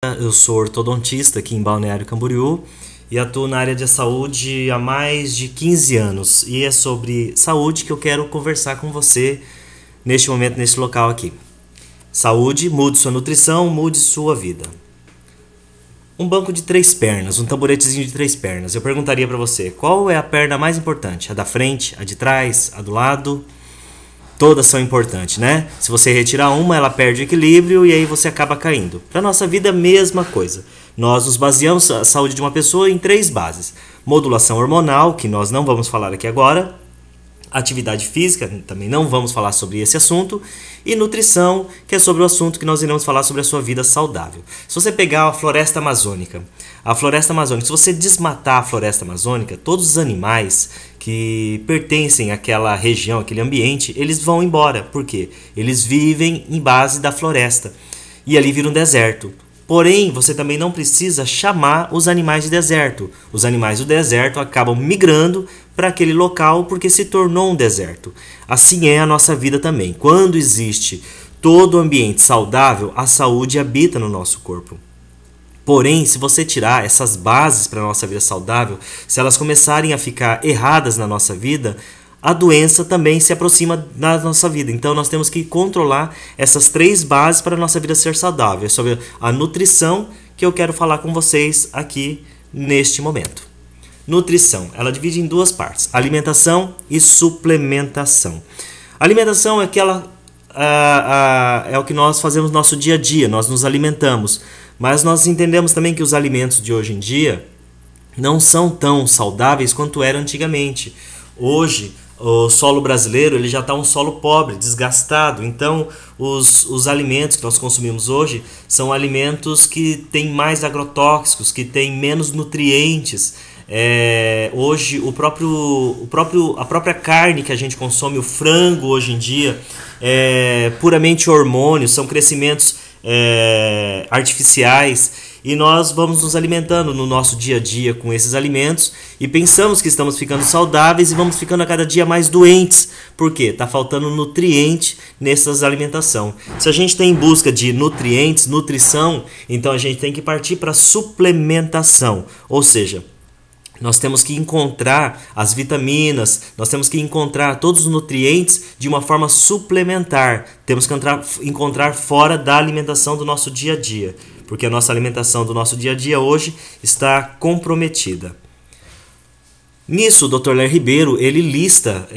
Eu sou ortodontista aqui em Balneário Camboriú e atuo na área de saúde há mais de 15 anos. E é sobre saúde que eu quero conversar com você neste momento, neste local aqui. Saúde, mude sua nutrição, mude sua vida. Um banco de 3 pernas, um tamboretezinho de 3 pernas. Eu perguntaria para você, qual é a perna mais importante? A da frente, a de trás, a do lado? Todas são importantes, né? Se você retirar uma, ela perde o equilíbrio e aí você acaba caindo. Para nossa vida, a mesma coisa. Nós nos baseamos a saúde de uma pessoa em 3 bases. Modulação hormonal, que nós não vamos falar aqui agora. Atividade física, também não vamos falar sobre esse assunto. E nutrição, que é sobre o assunto que nós iremos falar sobre a sua vida saudável. Se você pegar a floresta amazônica, se você desmatar a floresta amazônica, todos os animais que pertencem àquela região, àquele ambiente, eles vão embora. Por quê? Eles vivem em base da floresta e ali vira um deserto. Porém, você também não precisa chamar os animais de deserto. Os animais do deserto acabam migrando para aquele local porque se tornou um deserto. Assim é a nossa vida também. Quando existe todo o ambiente saudável, a saúde habita no nosso corpo. Porém, se você tirar essas bases para a nossa vida saudável, se elas começarem a ficar erradas na nossa vida, a doença também se aproxima da nossa vida. Então nós temos que controlar essas 3 bases para a nossa vida ser saudável. É sobre a nutrição que eu quero falar com vocês aqui neste momento. Nutrição, ela divide em 2 partes, alimentação e suplementação. Alimentação é é o que nós fazemos no nosso dia a dia, nós nos alimentamos. Mas nós entendemos também que os alimentos de hoje em dia não são tão saudáveis quanto eram antigamente. Hoje, o solo brasileiro ele já está um solo pobre, desgastado. Então, os alimentos que nós consumimos hoje são alimentos que têm mais agrotóxicos, que têm menos nutrientes. Hoje, a própria carne que a gente consome, o frango hoje em dia, é puramente hormônios, são crescimentos artificiais. E nós vamos nos alimentando no nosso dia a dia com esses alimentos e pensamos que estamos ficando saudáveis e vamos ficando a cada dia mais doentes. Por quê? Está faltando nutriente nessas alimentação. Se a gente tem em busca de nutrientes, nutrição, então a gente tem que partir para suplementação. Ou seja, nós temos que encontrar as vitaminas, nós temos que encontrar todos os nutrientes de uma forma suplementar. Temos que encontrar fora da alimentação do nosso dia a dia, porque a nossa alimentação do nosso dia a dia hoje está comprometida. Nisso, o Dr. Ler Ribeiro ele lista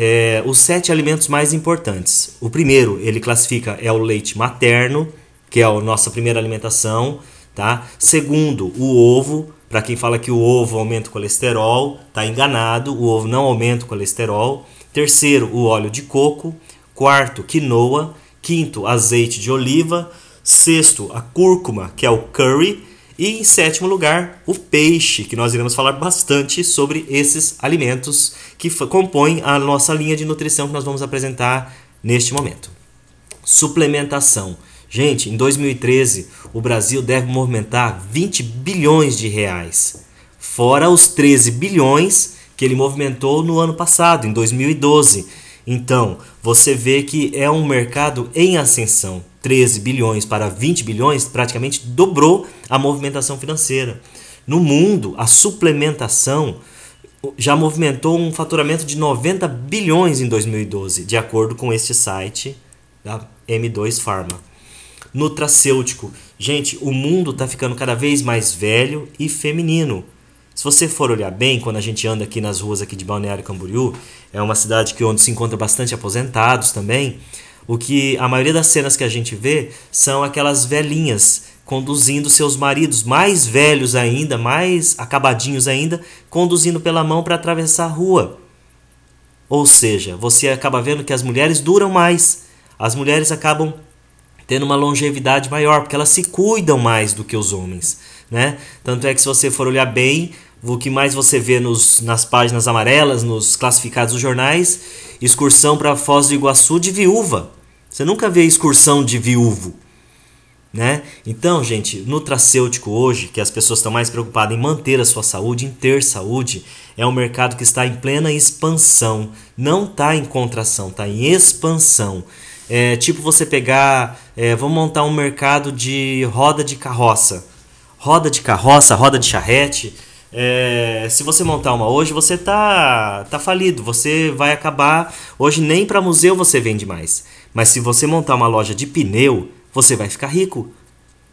os 7 alimentos mais importantes. O primeiro, ele classifica, é o leite materno, que é a nossa primeira alimentação. Tá? Segundo, o ovo. Para quem fala que o ovo aumenta o colesterol, está enganado, o ovo não aumenta o colesterol. Terceiro, o óleo de coco. Quarto, quinoa. Quinto, azeite de oliva. Sexto, a cúrcuma, que é o curry. E em 7º lugar, o peixe, que nós iremos falar bastante sobre esses alimentos que compõem a nossa linha de nutrição que nós vamos apresentar neste momento. Suplementação. Gente, em 2013, o Brasil deve movimentar 20 bilhões de reais, fora os 13 bilhões que ele movimentou no ano passado, em 2012. Então, você vê que é um mercado em ascensão. 13 bilhões para 20 bilhões praticamente dobrou a movimentação financeira. No mundo, a suplementação já movimentou um faturamento de 90 bilhões em 2012, de acordo com este site da M2 Pharma. Nutracêutico. Gente, o mundo está ficando cada vez mais velho e feminino. Se você for olhar bem, quando a gente anda aqui nas ruas aqui de Balneário Camboriú, é uma cidade onde se encontra bastante aposentados também, o que a maioria das cenas que a gente vê são aquelas velhinhas conduzindo seus maridos mais velhos ainda, mais acabadinhos ainda, conduzindo pela mão para atravessar a rua. Ou seja, você acaba vendo que as mulheres duram mais, as mulheres acabam tendo uma longevidade maior, porque elas se cuidam mais do que os homens, né? Tanto é que se você for olhar bem, o que mais você vê nas páginas amarelas, nos classificados dos jornais, excursão para Foz do Iguaçu de viúva. Você nunca vê excursão de viúvo, né? Então, gente, nutracêutico hoje, que as pessoas estão mais preocupadas em manter a sua saúde, em ter saúde, é um mercado que está em plena expansão. Não está em contração, está em expansão. Tipo você pegar, vamos montar um mercado de roda de carroça. roda de carroça, roda de charrete. Se você montar uma hoje, você tá falido. Você vai acabar. Hoje nem para museu você vende mais. Mas se você montar uma loja de pneu, você vai ficar rico.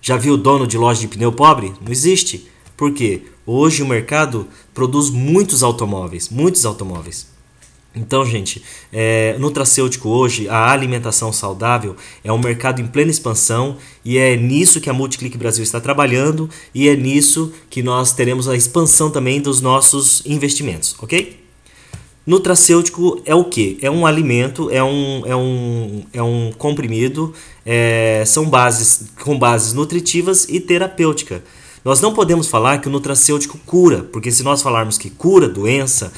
Já viu o dono de loja de pneu pobre? Não existe. Por quê? Hoje o mercado produz muitos automóveis. Muitos automóveis. Então, gente, nutracêutico hoje, a alimentação saudável é um mercado em plena expansão e é nisso que a Multiclick Brasil está trabalhando e é nisso que nós teremos a expansão também dos nossos investimentos, ok? Nutracêutico é o quê? É um alimento, é um comprimido, são bases com bases nutritivas e terapêutica. Nós não podemos falar que o nutracêutico cura, porque se nós falarmos que cura doença,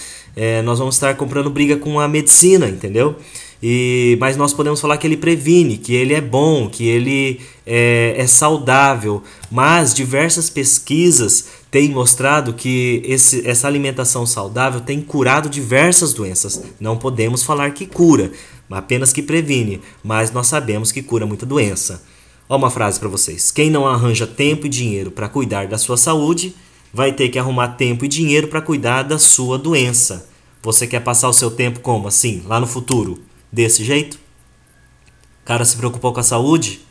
nós vamos estar comprando briga com a medicina, entendeu? Mas nós podemos falar que ele previne, que ele é bom, que ele é saudável. Mas diversas pesquisas têm mostrado que essa alimentação saudável tem curado diversas doenças. Não podemos falar que cura, apenas que previne, mas nós sabemos que cura muita doença. Olha uma frase para vocês. Quem não arranja tempo e dinheiro para cuidar da sua saúde, vai ter que arrumar tempo e dinheiro para cuidar da sua doença. Você quer passar o seu tempo como? Assim, lá no futuro? Desse jeito? O cara se preocupou com a saúde?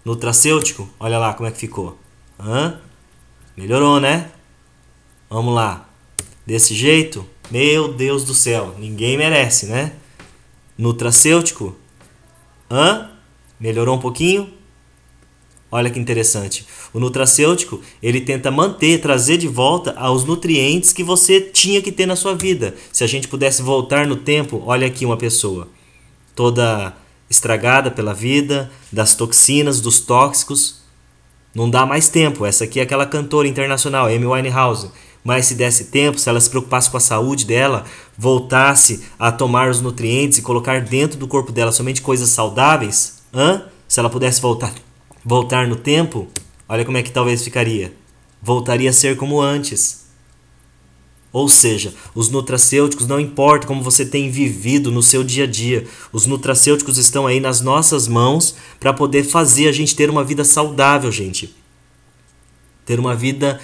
Nutracêutico? Olha lá como é que ficou. Melhorou, né? Vamos lá. Desse jeito? Meu Deus do céu. Ninguém merece, né? Nutracêutico? Melhorou um pouquinho? Olha que interessante. O nutracêutico, ele tenta trazer de volta aos nutrientes que você tinha que ter na sua vida. Se a gente pudesse voltar no tempo, olha aqui uma pessoa toda estragada pela vida, das toxinas, dos tóxicos. Não dá mais tempo. Essa aqui é aquela cantora internacional, Amy Winehouse. Mas se desse tempo, se ela se preocupasse com a saúde dela, voltasse a tomar os nutrientes e colocar dentro do corpo dela somente coisas saudáveis, se ela pudesse voltar no tempo, olha como é que talvez ficaria. Voltaria a ser como antes. Ou seja, os nutracêuticos, não importa como você tem vivido no seu dia a dia, os nutracêuticos estão aí nas nossas mãos para poder fazer a gente ter uma vida saudável, gente. Ter uma vida,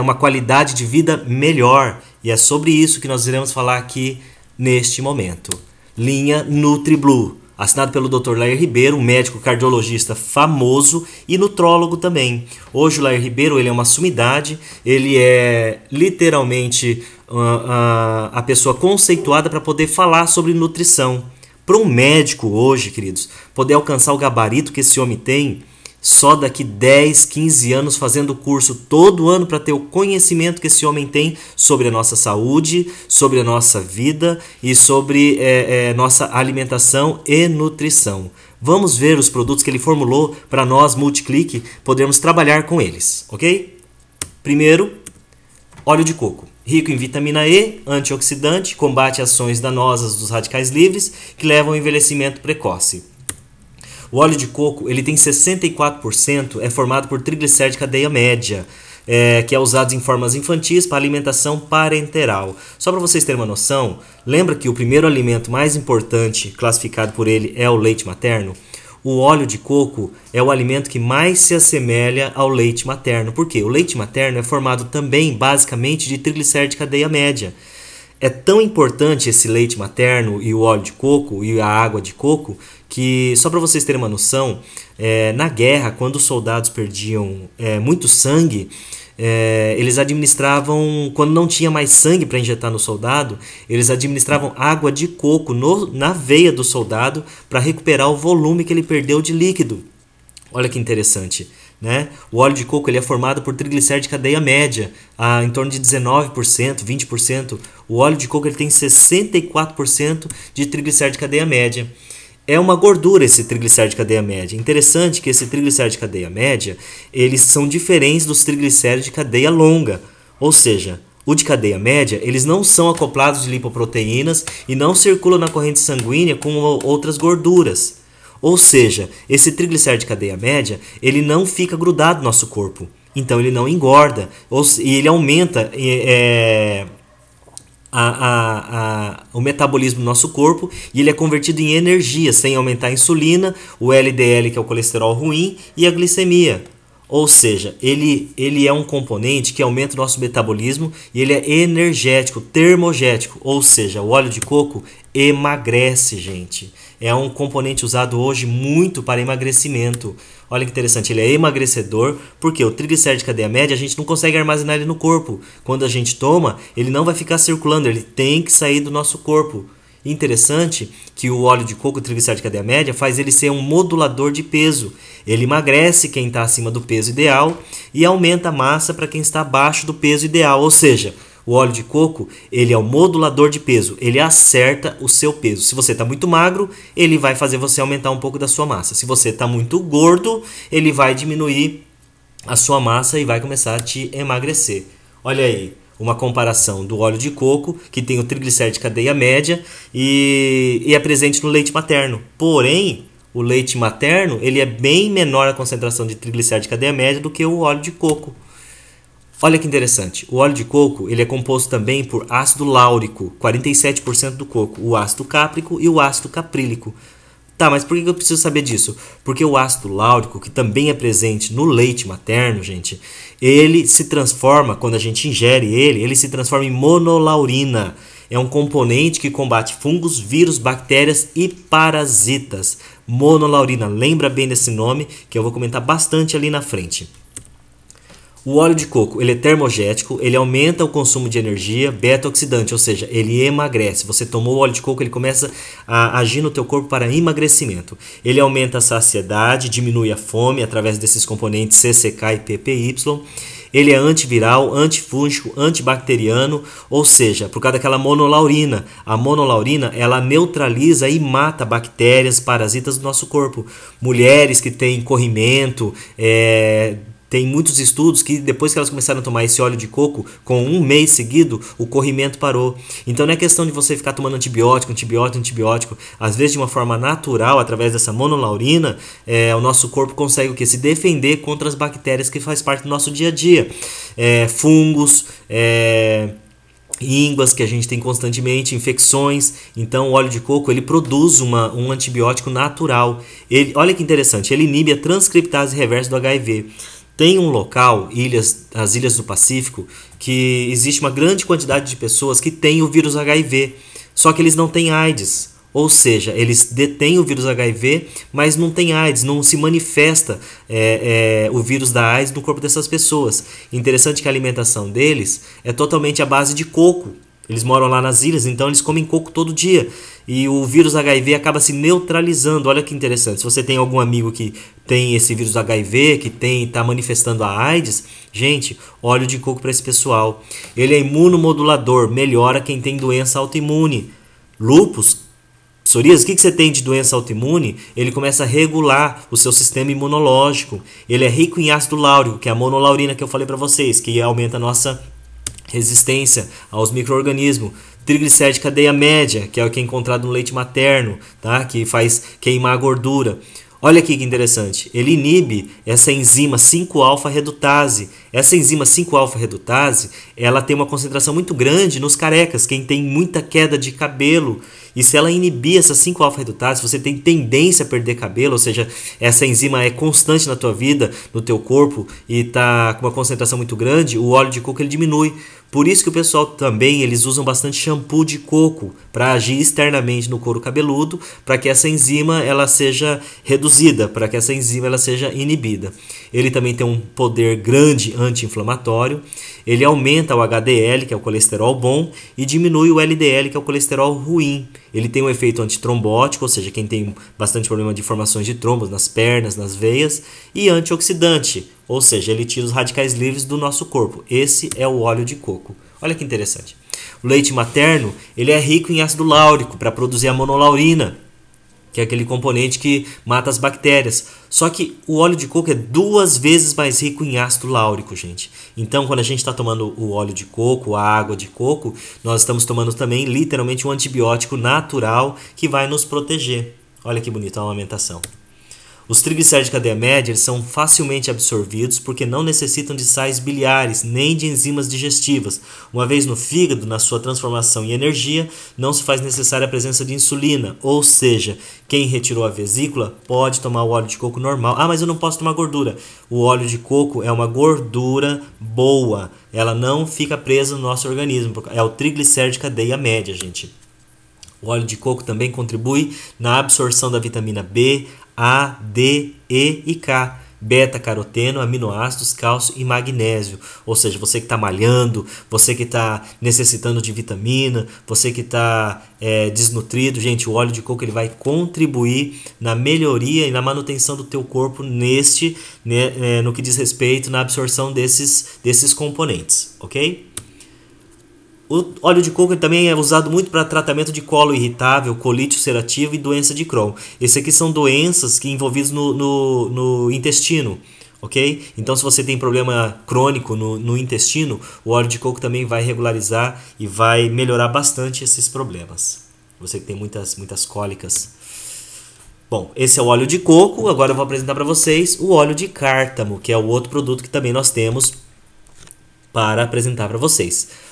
uma qualidade de vida melhor. E é sobre isso que nós iremos falar aqui neste momento. Linha NutriBlue. Assinado pelo Dr. Lair Ribeiro, um médico cardiologista famoso e nutrólogo também. Hoje o Lair Ribeiro ele é uma sumidade, ele é literalmente a pessoa conceituada para poder falar sobre nutrição. Para um médico hoje, queridos, poder alcançar o gabarito que esse homem tem, só daqui 10, 15 anos fazendo curso todo ano para ter o conhecimento que esse homem tem sobre a nossa saúde, sobre a nossa vida e sobre nossa alimentação e nutrição. Vamos ver os produtos que ele formulou para nós, Multiclick, podermos trabalhar com eles, ok? Primeiro, óleo de coco. Rico em vitamina E, antioxidante, combate ações danosas dos radicais livres que levam ao envelhecimento precoce. O óleo de coco ele tem 64%, é formado por triglicéridos de cadeia média, que é usado em formas infantis para alimentação parenteral. Só para vocês terem uma noção, lembra que o primeiro alimento mais importante classificado por ele é o leite materno? O óleo de coco é o alimento que mais se assemelha ao leite materno. Por quê? O leite materno é formado também basicamente de triglicéridos de cadeia média. É tão importante esse leite materno e o óleo de coco e a água de coco que, só para vocês terem uma noção, na guerra, quando os soldados perdiam muito sangue, eles administravam, quando não tinha mais sangue para injetar no soldado, eles administravam água de coco na veia do soldado para recuperar o volume que ele perdeu de líquido. Olha que interessante. Né? O óleo de coco ele é formado por triglicéridos de cadeia média, em torno de 19%, 20%. O óleo de coco ele tem 64% de triglicéridos de cadeia média. É uma gordura esse triglicérido de cadeia média. Interessante que esse triglicérido de cadeia média eles são diferentes dos triglicéridos de cadeia longa. Ou seja, o de cadeia média eles não são acoplados de lipoproteínas e não circulam na corrente sanguínea como outras gorduras. Ou seja, esse triglicérido de cadeia média, ele não fica grudado no nosso corpo. Então ele não engorda. E ele aumenta o metabolismo do nosso corpo e ele é convertido em energia, sem aumentar a insulina, o LDL, que é o colesterol ruim, e a glicemia. Ou seja, ele é um componente que aumenta o nosso metabolismo e ele é energético, termogético. Ou seja, o óleo de coco emagrece, gente. É um componente usado hoje muito para emagrecimento. Olha que interessante, ele é emagrecedor, porque o triglicérido de cadeia média a gente não consegue armazenar ele no corpo. Quando a gente toma, ele não vai ficar circulando, ele tem que sair do nosso corpo. Interessante que o óleo de coco, o triglicérido de cadeia média, faz ele ser um modulador de peso. Ele emagrece quem está acima do peso ideal e aumenta a massa para quem está abaixo do peso ideal. Ou seja, o óleo de coco ele é um modulador de peso, ele acerta o seu peso. Se você está muito magro, ele vai fazer você aumentar um pouco da sua massa. Se você está muito gordo, ele vai diminuir a sua massa e vai começar a te emagrecer. Olha aí. Uma comparação do óleo de coco, que tem o triglicérido de cadeia média e é presente no leite materno. Porém, o leite materno ele é bem menor a concentração de triglicérido de cadeia média do que o óleo de coco. Olha que interessante, o óleo de coco ele é composto também por ácido láurico, 47% do coco, o ácido cáprico e o ácido caprílico. Tá, mas por que eu preciso saber disso? Porque o ácido láurico, que também é presente no leite materno, gente, ele se transforma, quando a gente ingere ele se transforma em monolaurina. É um componente que combate fungos, vírus, bactérias e parasitas. Monolaurina, lembra bem desse nome, que eu vou comentar bastante ali na frente. O óleo de coco ele é termogético, ele aumenta o consumo de energia, beta-oxidante, ou seja, ele emagrece. Você tomou o óleo de coco, ele começa a agir no teu corpo para emagrecimento. Ele aumenta a saciedade, diminui a fome através desses componentes CCK e PPY. Ele é antiviral, antifúngico, antibacteriano, ou seja, por causa daquela monolaurina. A monolaurina, ela neutraliza e mata bactérias, parasitas do nosso corpo. Mulheres que têm corrimento, tem muitos estudos que depois que elas começaram a tomar esse óleo de coco, com um mês seguido, o corrimento parou. Então não é questão de você ficar tomando antibiótico. Às vezes de uma forma natural, através dessa monolaurina, o nosso corpo consegue o quê? Se defender contra as bactérias que faz parte do nosso dia a dia. Fungos, ínguas que a gente tem constantemente, infecções. Então o óleo de coco ele produz um antibiótico natural. Olha que interessante, ele inibe a transcriptase reversa do HIV. Tem um local, as ilhas do Pacífico, que existe uma grande quantidade de pessoas que têm o vírus HIV, só que eles não têm AIDS. Ou seja, eles detêm o vírus HIV, mas não tem AIDS, não se manifesta o vírus da AIDS no corpo dessas pessoas. Interessante que a alimentação deles é totalmente à base de coco. Eles moram lá nas ilhas, então eles comem coco todo dia. E o vírus HIV acaba se neutralizando. Olha que interessante. Se você tem algum amigo que tem esse vírus HIV, que está manifestando a AIDS, gente, óleo de coco para esse pessoal. Ele é imunomodulador, melhora quem tem doença autoimune. Lúpus, psoríase, o que você tem de doença autoimune? Ele começa a regular o seu sistema imunológico. Ele é rico em ácido láurico, que é a monolaurina que eu falei para vocês, que aumenta a nossa resistência aos micro-organismos. Triglicérido de cadeia média, que é o que é encontrado no leite materno, tá? Que faz queimar a gordura. Olha aqui que interessante, ele inibe essa enzima 5-alfa-redutase. Essa enzima 5-alfa-redutase, ela tem uma concentração muito grande nos carecas, quem tem muita queda de cabelo. E se ela inibir essa 5-alfa-redutase, você tem tendência a perder cabelo, ou seja, essa enzima é constante na tua vida, no teu corpo, e está com uma concentração muito grande, o óleo de coco ele diminui. Por isso que o pessoal também, eles usam bastante shampoo de coco para agir externamente no couro cabeludo, para que essa enzima ela seja reduzida, para que essa enzima ela seja inibida. Ele também tem um poder grande anti-inflamatório, ele aumenta o HDL, que é o colesterol bom, e diminui o LDL, que é o colesterol ruim. Ele tem um efeito antitrombótico, ou seja, quem tem bastante problema de formações de trombos nas pernas, nas veias, e antioxidante, ou seja, ele tira os radicais livres do nosso corpo. Esse é o óleo de coco. Olha que interessante. O leite materno ele é rico em ácido láurico para produzir a monolaurina, que é aquele componente que mata as bactérias. Só que o óleo de coco é 2 vezes mais rico em ácido láurico, gente. Então, quando a gente está tomando o óleo de coco, a água de coco, nós estamos tomando também, literalmente, um antibiótico natural que vai nos proteger. Olha que bonita a amamentação. Os triglicéridos de cadeia média eles são facilmente absorvidos porque não necessitam de sais biliares nem de enzimas digestivas. Uma vez no fígado, na sua transformação em energia, não se faz necessária a presença de insulina. Ou seja, quem retirou a vesícula pode tomar o óleo de coco normal. Ah, mas eu não posso tomar gordura. O óleo de coco é uma gordura boa. Ela não fica presa no nosso organismo. É o triglicéride de cadeia média, gente. O óleo de coco também contribui na absorção da vitamina B, A, D, E e K, beta-caroteno, aminoácidos, cálcio e magnésio. Ou seja, você que está malhando, você que está necessitando de vitamina, você que está desnutrido, gente, o óleo de coco ele vai contribuir na melhoria e na manutenção do teu corpo no que diz respeito na absorção desses componentes, ok? O óleo de coco também é usado muito para tratamento de colo irritável, colite ulcerativa e doença de Crohn. Esses aqui são doenças que envolvidas no intestino, ok? Então se você tem problema crônico no intestino, o óleo de coco também vai regularizar e vai melhorar bastante esses problemas. Você que tem muitas cólicas. Bom, esse é o óleo de coco. Agora eu vou apresentar para vocês o óleo de cártamo, que é o outro produto que também nós temos para apresentar para vocês.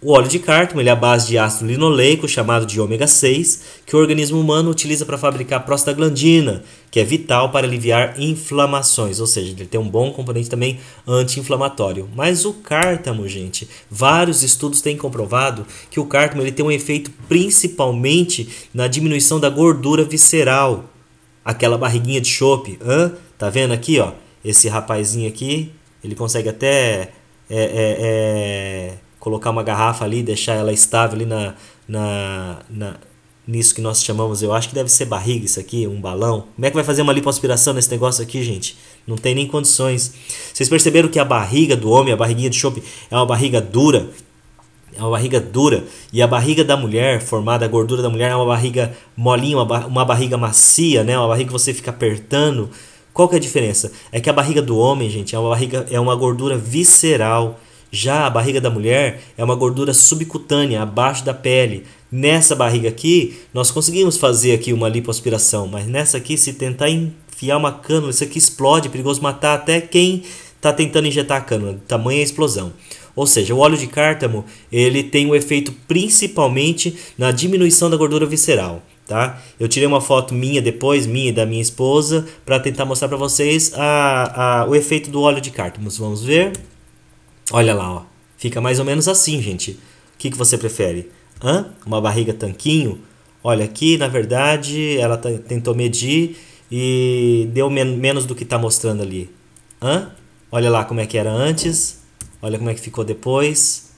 O óleo de cártamo ele é a base de ácido linoleico, chamado de ômega 6, que o organismo humano utiliza para fabricar prostaglandina, que é vital para aliviar inflamações, ou seja, ele tem um bom componente também anti-inflamatório. Mas o cártamo, gente, vários estudos têm comprovado que o cártamo ele tem um efeito principalmente na diminuição da gordura visceral, aquela barriguinha de chope. Tá vendo aqui, ó? Esse rapazinho aqui, ele consegue até colocar uma garrafa ali, deixar ela estável ali nisso que nós chamamos, eu acho que deve ser barriga isso aqui, um balão. Como é que vai fazer uma lipoaspiração nesse negócio aqui, gente? Não tem nem condições. Vocês perceberam que a barriga do homem, a barriguinha de chope, é uma barriga dura? É uma barriga dura. E a barriga da mulher, formada a gordura da mulher, é uma barriga molinha, uma barriga macia, né? Uma barriga que você fica apertando. Qual que é a diferença? É que a barriga do homem, gente, é uma gordura visceral. Já a barriga da mulher é uma gordura subcutânea, abaixo da pele. Nessa barriga aqui, nós conseguimos fazer aqui uma lipoaspiração, mas nessa aqui, se tentar enfiar uma cânula, isso aqui explode, é perigoso matar até quem está tentando injetar a cânula, tamanha explosão. Ou seja, o óleo de cártamo, ele tem um efeito principalmente na diminuição da gordura visceral. Tá? Eu tirei uma foto minha depois, minha e da minha esposa, para tentar mostrar para vocês o efeito do óleo de cártamo. Vamos ver? Olha lá, ó. Fica mais ou menos assim, gente. O que você prefere? Uma barriga tanquinho? Olha, aqui, na verdade, ela tentou medir e deu menos do que está mostrando ali. Olha lá como é que era antes. Olha como é que ficou depois.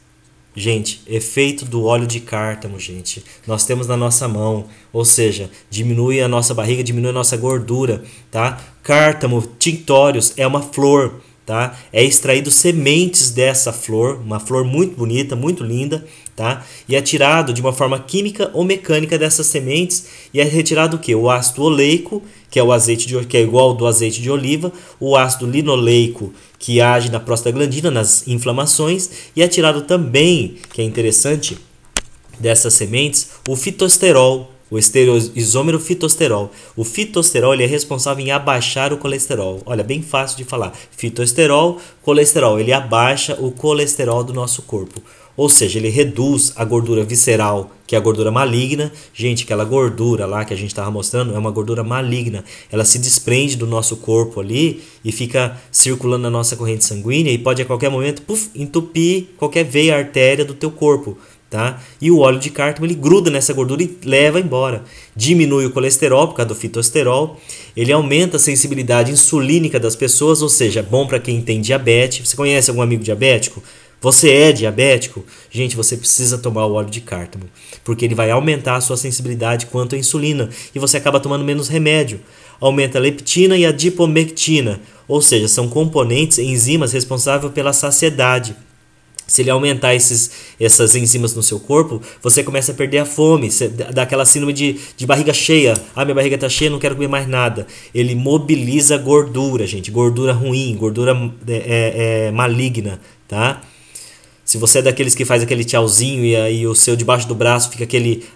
Gente, efeito do óleo de cártamo, gente. Nós temos na nossa mão. Ou seja, diminui a nossa barriga, diminui a nossa gordura, tá? Cártamo tinctorius é uma flor. Tá? É extraído sementes dessa flor, uma flor muito bonita, muito linda, tá? E é tirado de uma forma química ou mecânica dessas sementes e é retirado o que? O ácido oleico, que é o azeite que é igual ao do azeite de oliva, o ácido linoleico, que age na prostaglandina, nas inflamações, e é tirado também, que é interessante, dessas sementes, o fitosterol. O estereoisômero fitosterol. O fitosterol ele é responsável em abaixar o colesterol. Olha, bem fácil de falar. Fitosterol, colesterol. Ele abaixa o colesterol do nosso corpo. Ou seja, ele reduz a gordura visceral, que é a gordura maligna. Gente, aquela gordura lá que a gente estava mostrando é uma gordura maligna. Ela se desprende do nosso corpo ali e fica circulando na nossa corrente sanguínea e pode a qualquer momento entupir qualquer veia, artéria do teu corpo. Tá? E o óleo de cártamo ele gruda nessa gordura e leva embora. Diminui o colesterol por causa do fitosterol. Ele aumenta a sensibilidade insulínica das pessoas, ou seja, é bom para quem tem diabetes. Você conhece algum amigo diabético? Você é diabético? Gente, você precisa tomar o óleo de cártamo, porque ele vai aumentar a sua sensibilidade quanto à insulina e você acaba tomando menos remédio. Aumenta a leptina e a dipomectina, ou seja, são componentes, enzimas responsáveis pela saciedade. Se ele aumentar essas enzimas no seu corpo, você começa a perder a fome, você dá aquela síndrome de barriga cheia. Minha barriga está cheia, não quero comer mais nada. Ele mobiliza gordura, gente. Gordura ruim, gordura maligna, tá? Se você é daqueles que faz aquele tchauzinho e aí o seu debaixo do braço fica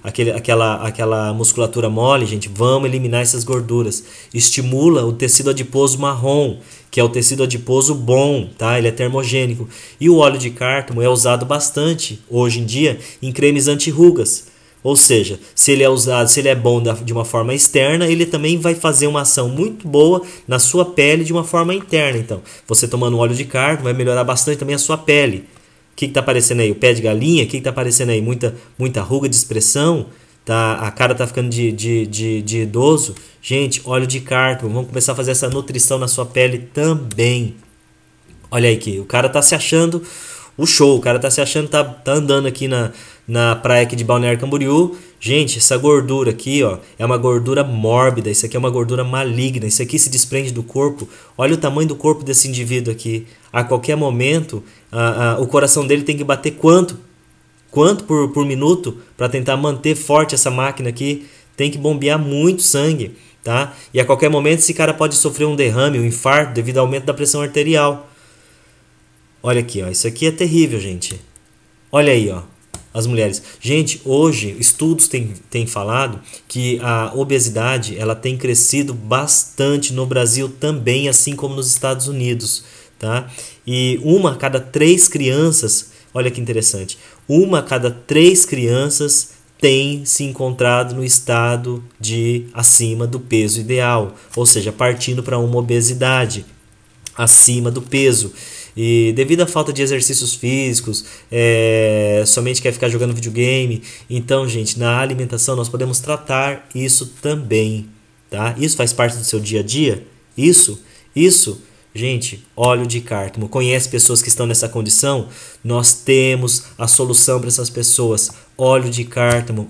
aquela musculatura mole, gente, vamos eliminar essas gorduras. Estimula o tecido adiposo marrom, que é o tecido adiposo bom, tá? Ele é termogênico. E o óleo de cártamo é usado bastante hoje em dia em cremes anti-rugas. Ou seja, se ele é bom de uma forma externa, ele também vai fazer uma ação muito boa na sua pele de uma forma interna. Então, você tomando óleo de cártamo vai melhorar bastante também a sua pele. O que está aparecendo aí? O pé de galinha? O que está aparecendo aí? Muita ruga de expressão? Tá? A cara está ficando de idoso? Gente, óleo de cártamo. Vamos começar a fazer essa nutrição na sua pele também. Olha aí que o cara está se achando o show. O cara está se achando, tá andando aqui na praia aqui de Balneário Camboriú. Gente, essa gordura aqui, ó, é uma gordura mórbida. Isso aqui é uma gordura maligna. Isso aqui se desprende do corpo. Olha o tamanho do corpo desse indivíduo aqui. A qualquer momento, o coração dele tem que bater quanto por minuto para tentar manter forte essa máquina aqui. Tem que bombear muito sangue, tá? E a qualquer momento esse cara pode sofrer um derrame, um infarto devido ao aumento da pressão arterial. Olha aqui, ó, isso aqui é terrível, gente. Olha aí, ó, as mulheres. Gente, hoje estudos têm falado que a obesidade ela tem crescido bastante no Brasil também, assim como nos Estados Unidos, tá? E uma a cada 3 crianças, olha que interessante, uma a cada 3 crianças tem se encontrado no estado de acima do peso ideal, ou seja, partindo para uma obesidade acima do peso. E devido à falta de exercícios físicos, somente quer ficar jogando videogame. Então, gente, na alimentação nós podemos tratar isso também, tá? Isso faz parte do seu dia a dia? Isso, gente, óleo de cártamo. Conhece pessoas que estão nessa condição? Nós temos a solução para essas pessoas. Óleo de cártamo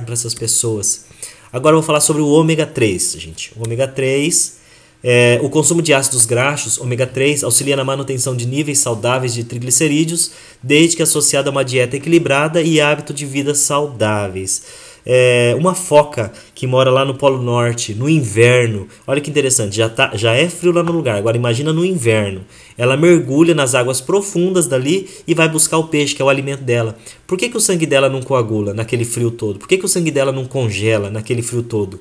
para essas pessoas. Agora eu vou falar sobre o ômega 3, gente. O ômega 3... o consumo de ácidos graxos, ômega 3, auxilia na manutenção de níveis saudáveis de triglicerídeos, desde que associado a uma dieta equilibrada e hábito de vida saudáveis. Uma foca que mora lá no Polo Norte, no inverno, olha que interessante, já é frio lá no lugar, agora imagina no inverno. Ela mergulha nas águas profundas dali e vai buscar o peixe, que é o alimento dela. Por que o sangue dela não coagula naquele frio todo? Por que o sangue dela não congela naquele frio todo?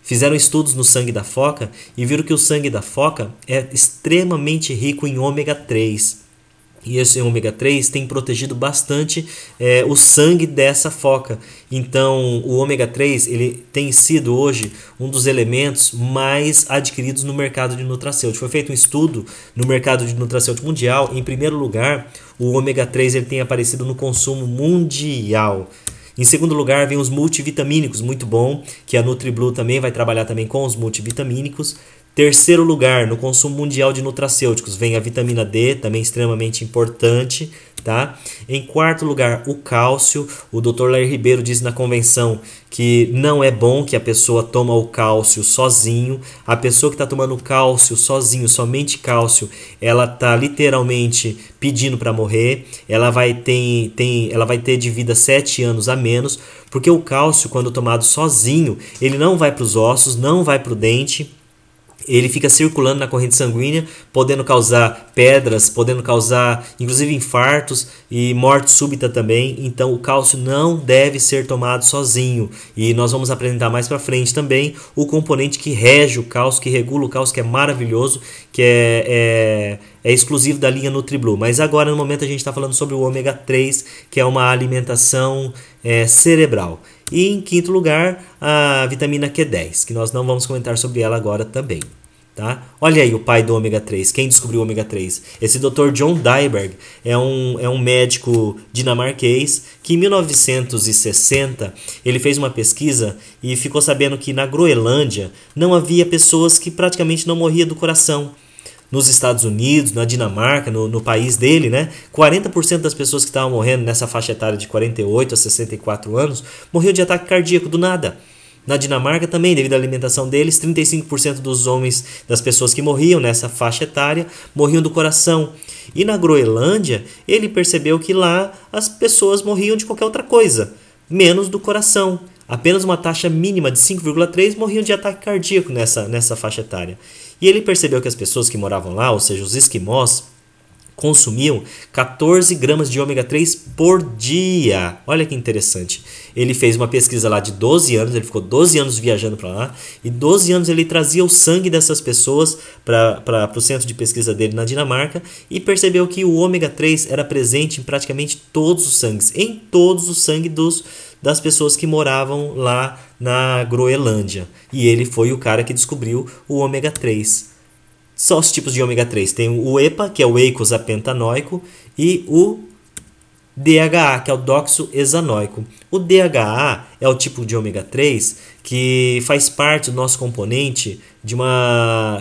Fizeram estudos no sangue da foca e viram que o sangue da foca é extremamente rico em ômega 3. E esse ômega 3 tem protegido bastante o sangue dessa foca. Então, o ômega 3 ele tem sido hoje um dos elementos mais adquiridos no mercado de nutracêutico. Foi feito um estudo no mercado de nutracêutico mundial. Em primeiro lugar, o ômega 3 ele tem aparecido no consumo mundial. Em segundo lugar, vem os multivitamínicos, muito bom, que a NutriBlue também vai trabalhar também com os multivitamínicos. Terceiro lugar, no consumo mundial de nutracêuticos, vem a vitamina D, também extremamente importante, tá? Em quarto lugar, o cálcio. O Dr. Lair Ribeiro diz na convenção que não é bom que a pessoa toma o cálcio sozinho. A pessoa que está tomando cálcio sozinho, somente cálcio, ela está literalmente pedindo para morrer. Ela vai ter de vida 7 anos a menos, porque o cálcio, quando tomado sozinho, ele não vai para os ossos, não vai para o dente. Ele fica circulando na corrente sanguínea, podendo causar pedras, podendo causar inclusive infartos e morte súbita também. Então o cálcio não deve ser tomado sozinho. E nós vamos apresentar mais para frente também o componente que rege o cálcio, que regula o cálcio, que é maravilhoso, que é exclusivo da linha NutriBlue. Mas agora no momento a gente está falando sobre o ômega 3, que é uma alimentação cerebral. E em quinto lugar, a vitamina Q10, que nós não vamos comentar sobre ela agora também. Tá? Olha aí o pai do ômega 3. Quem descobriu o ômega 3? Esse Dr. John Dyberg é um médico dinamarquês que em 1960 ele fez uma pesquisa e ficou sabendo que na Groenlândia não havia pessoas que praticamente não morriam do coração. Nos Estados Unidos, na Dinamarca, no país dele, né? 40% das pessoas que estavam morrendo nessa faixa etária de 48 a 64 anos morriam de ataque cardíaco do nada. Na Dinamarca também, devido à alimentação deles, 35% dos homens, das pessoas que morriam nessa faixa etária, morriam do coração. E na Groenlândia, ele percebeu que lá as pessoas morriam de qualquer outra coisa, menos do coração. Apenas uma taxa mínima de 5,3 morriam de ataque cardíaco nessa faixa etária. E ele percebeu que as pessoas que moravam lá, ou seja, os esquimós, consumiam 14 gramas de ômega 3 por dia. Olha que interessante. Ele fez uma pesquisa lá de 12 anos, ele ficou 12 anos viajando para lá, e 12 anos ele trazia o sangue dessas pessoas para o centro de pesquisa dele na Dinamarca e percebeu que o ômega 3 era presente em praticamente todos os sangues, em todos os sangues das pessoas que moravam lá na Groenlândia. E ele foi o cara que descobriu o ômega 3. Só os tipos de ômega 3. Tem o EPA, que é o eicosapentaenoico, e o DHA, que é o doxohexanoico. O DHA é o tipo de ômega 3 que faz parte do nosso componente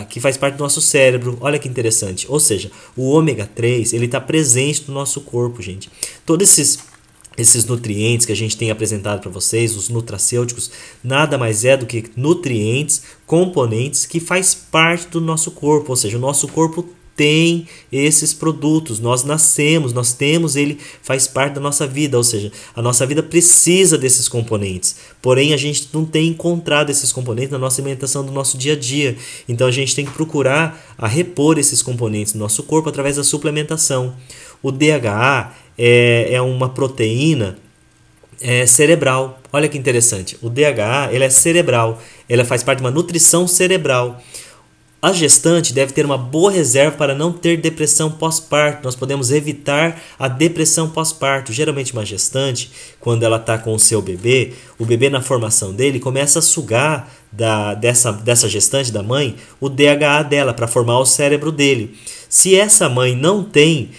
que faz parte do nosso cérebro. Olha que interessante. Ou seja, o ômega 3 ele está presente no nosso corpo, gente. Todos esses nutrientes que a gente tem apresentado para vocês, os nutracêuticos, nada mais é do que nutrientes, componentes que faz parte do nosso corpo, ou seja, o nosso corpo tem esses produtos, nós nascemos, nós temos, ele faz parte da nossa vida, ou seja, a nossa vida precisa desses componentes, porém a gente não tem encontrado esses componentes na nossa alimentação do nosso dia a dia, então a gente tem que procurar repor esses componentes no nosso corpo através da suplementação. O DHA é uma proteína cerebral. Olha que interessante. O DHA ele é cerebral. Ela faz parte de uma nutrição cerebral. A gestante deve ter uma boa reserva para não ter depressão pós-parto. Nós podemos evitar a depressão pós-parto. Geralmente uma gestante, quando ela está com o seu bebê, o bebê na formação dele começa a sugar dessa gestante, da mãe, o DHA dela para formar o cérebro dele. Se essa mãe não tem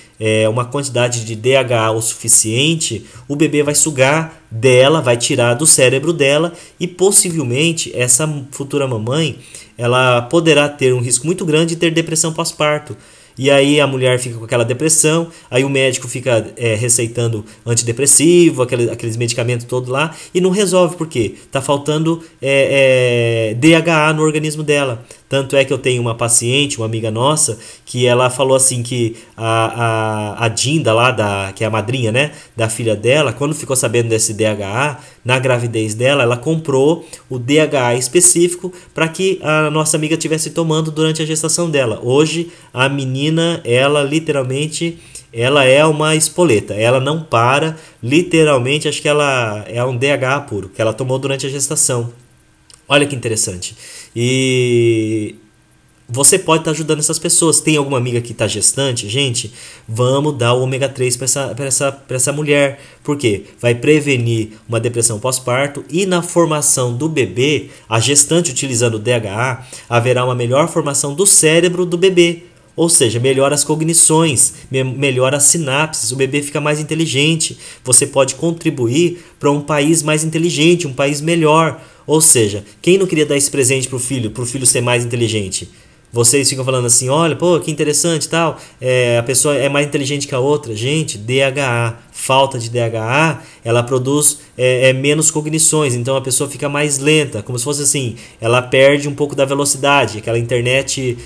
uma quantidade de DHA o suficiente, o bebê vai sugar dela, vai tirar do cérebro dela e possivelmente essa futura mamãe ela poderá ter um risco muito grande de ter depressão pós-parto. E aí a mulher fica com aquela depressão, aí o médico fica receitando antidepressivo, aqueles medicamentos todos lá, e não resolve, por quê? Está faltando DHA no organismo dela. Tanto é que eu tenho uma paciente, uma amiga nossa, que ela falou assim que a Dinda lá, que é a madrinha, né, da filha dela, quando ficou sabendo desse DHA, na gravidez dela, ela comprou o DHA específico para que a nossa amiga estivesse tomando durante a gestação dela. Hoje, a menina, ela literalmente, ela é uma espoleta, ela não para, literalmente, acho que ela é um DHA puro, que ela tomou durante a gestação. Olha que interessante. E você pode estar ajudando essas pessoas. Tem alguma amiga que está gestante? Gente, vamos dar o ômega 3 para essa mulher. Por quê? Vai prevenir uma depressão pós-parto e na formação do bebê, a gestante utilizando o DHA, haverá uma melhor formação do cérebro do bebê. Ou seja, melhora as cognições, melhora as sinapses, o bebê fica mais inteligente. Você pode contribuir para um país mais inteligente, um país melhor. Ou seja, quem não queria dar esse presente para o filho ser mais inteligente? Vocês ficam falando assim, olha, pô, que interessante e tal, a pessoa é mais inteligente que a outra. Gente, DHA, falta de DHA, ela produz menos cognições, então a pessoa fica mais lenta, como se fosse assim, ela perde um pouco da velocidade, aquela internet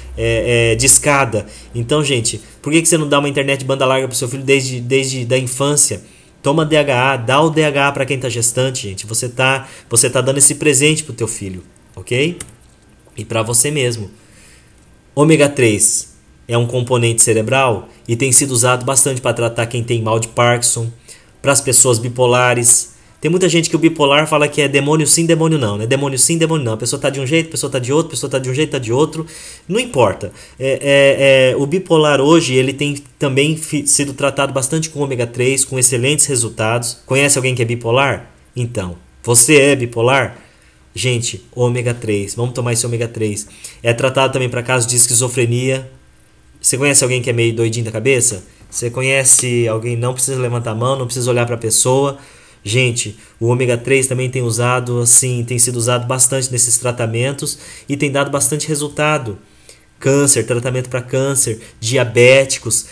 discada. Então, gente, por que você não dá uma internet de banda larga para o seu filho desde da infância? Toma DHA, dá o DHA para quem está gestante, gente. Você tá dando esse presente para o teu filho, ok? E para você mesmo. Ômega 3 é um componente cerebral e tem sido usado bastante para tratar quem tem mal de Parkinson, para as pessoas bipolares. Tem muita gente que o bipolar fala que é demônio sim, demônio não, né? Demônio sim, demônio não. A pessoa está de um jeito, a pessoa está de outro, a pessoa está de um jeito, está de outro. Não importa. O bipolar hoje ele tem também sido tratado bastante com ômega 3, com excelentes resultados. Conhece alguém que é bipolar? Então, você é bipolar? Gente, ômega 3, vamos tomar esse ômega 3. É tratado também para casos de esquizofrenia. Você conhece alguém que é meio doidinho da cabeça? Você conhece alguém, não precisa levantar a mão, não precisa olhar para a pessoa. Gente, o ômega 3 também tem sido usado bastante nesses tratamentos e tem dado bastante resultado. Câncer, tratamento para câncer, diabéticos,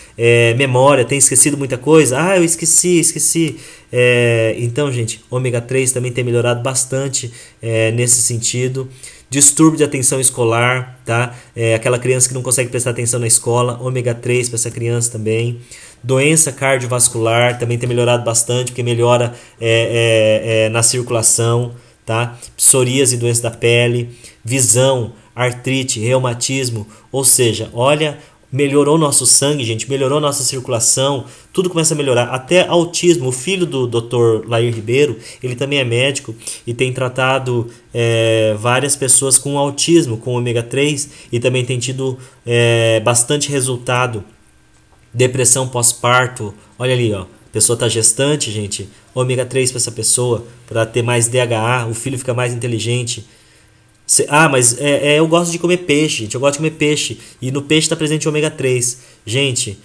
memória, tem esquecido muita coisa? Ah, eu esqueci. Então, gente, ômega 3 também tem melhorado bastante nesse sentido. Distúrbio de atenção escolar, tá? Aquela criança que não consegue prestar atenção na escola, ômega 3 para essa criança também. Doença cardiovascular também tem melhorado bastante, porque melhora na circulação, tá? Psoríase, doença da pele, visão, artrite, reumatismo, ou seja, olha melhorou nosso sangue, gente, melhorou nossa circulação, tudo começa a melhorar, até autismo. O filho do Dr. Lair Ribeiro, ele também é médico e tem tratado várias pessoas com autismo, com ômega 3, e também tem tido bastante resultado. Depressão pós-parto, olha ali, ó, a pessoa está gestante, gente, ômega 3 para essa pessoa, para ter mais DHA, o filho fica mais inteligente. Mas eu gosto de comer peixe, gente. Eu gosto de comer peixe. E no peixe está presente o ômega 3. Gente,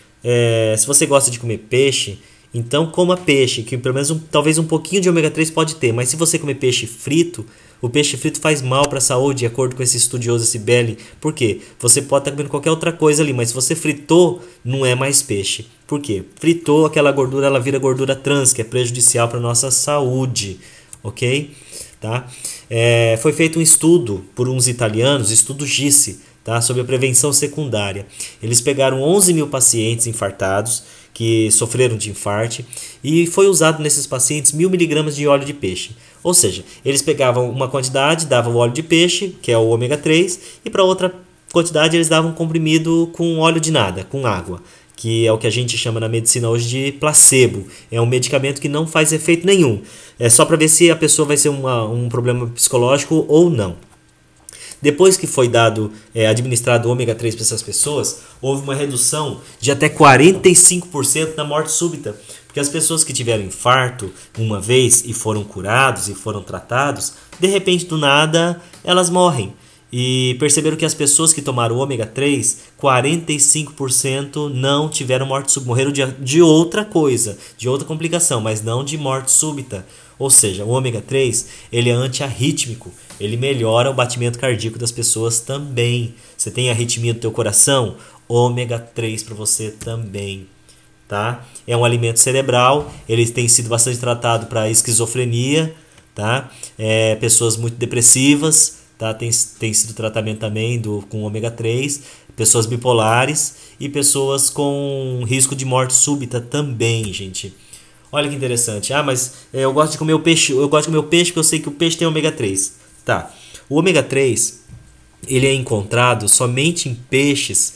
se você gosta de comer peixe, então coma peixe, que pelo menos talvez um pouquinho de ômega 3 pode ter. Mas se você comer peixe frito, o peixe frito faz mal para a saúde, de acordo com esse estudioso, esse Belli. Por quê? Você pode estar comendo qualquer outra coisa ali, mas se você fritou, não é mais peixe. Por quê? Fritou, aquela gordura, ela vira gordura trans, que é prejudicial para a nossa saúde. Ok? Tá? Foi feito um estudo por uns italianos, estudo GISSE, tá? Sobre a prevenção secundária. Eles pegaram 11 mil pacientes infartados que sofreram de infarte e foi usado nesses pacientes 1000 miligramas de óleo de peixe. Ou seja, eles pegavam uma quantidade, davam o óleo de peixe, que é o ômega 3, e para outra quantidade eles davam um comprimido com óleo de nada, com água, que é o que a gente chama na medicina hoje de placebo. É um medicamento que não faz efeito nenhum. É só para ver se a pessoa vai ser um problema psicológico ou não. Depois que foi administrado o ômega 3 para essas pessoas, houve uma redução de até 45% na morte súbita. Porque as pessoas que tiveram infarto uma vez e foram curados e foram tratados, de repente do nada elas morrem. E perceberam que as pessoas que tomaram o ômega 3, 45% não tiveram morte súbita, morreram de outra coisa, de outra complicação, mas não de morte súbita. Ou seja, o ômega 3 ele é antiarrítmico, ele melhora o batimento cardíaco das pessoas também. Você tem arritmia do teu coração? Ômega 3 para você também. Tá? É um alimento cerebral, ele tem sido bastante tratado para esquizofrenia, tá? Pessoas muito depressivas. Tá? Tem sido tratamento também com ômega 3, pessoas bipolares e pessoas com risco de morte súbita também, gente. Olha que interessante. Mas eu gosto de comer o peixe, porque eu sei que o peixe tem ômega 3. Tá. O ômega 3, ele é encontrado somente em peixes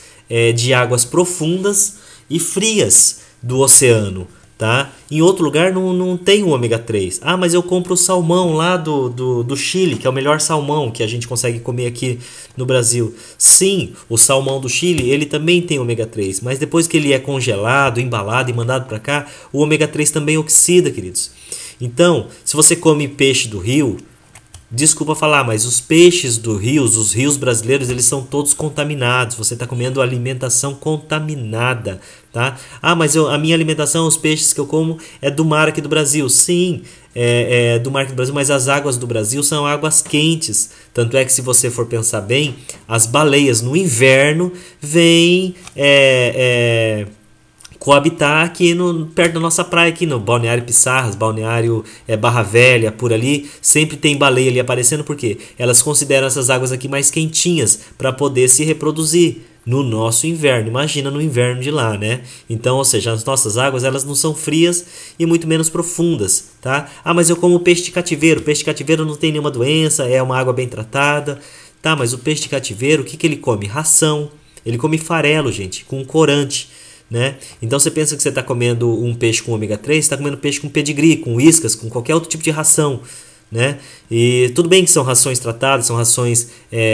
de águas profundas e frias do oceano. Tá? Em outro lugar não tem o ômega 3. Mas eu compro o salmão lá do Chile, que é o melhor salmão que a gente consegue comer aqui no Brasil. Sim, o salmão do Chile ele também tem ômega 3, mas depois que ele é congelado, embalado e mandado para cá, o ômega 3 também oxida, queridos. Então, se você come peixe do rio, desculpa falar, mas os peixes do rio, os rios brasileiros, eles são todos contaminados. Você está comendo alimentação contaminada, tá? Mas a minha alimentação, os peixes que eu como é do mar aqui do Brasil. Sim, é do mar aqui do Brasil, mas as águas do Brasil são águas quentes. Tanto é que se você for pensar bem, as baleias no inverno vêm coabitar aqui perto da nossa praia, aqui no Balneário Pissarras, Balneário Barra Velha, por ali, sempre tem baleia ali aparecendo, porque elas consideram essas águas aqui mais quentinhas para poder se reproduzir no nosso inverno. Imagina no inverno de lá, né? Então, ou seja, as nossas águas elas não são frias e muito menos profundas, tá? Mas eu como peixe de cativeiro. Peixe de cativeiro não tem nenhuma doença, é uma água bem tratada, tá? Mas o peixe de cativeiro, o que ele come? Ração. Ele come farelo, gente, com corante. Né? Então você pensa que você está comendo um peixe com ômega 3, você está comendo peixe com pedigree, com iscas, com qualquer outro tipo de ração, né? E tudo bem que são rações tratadas, são rações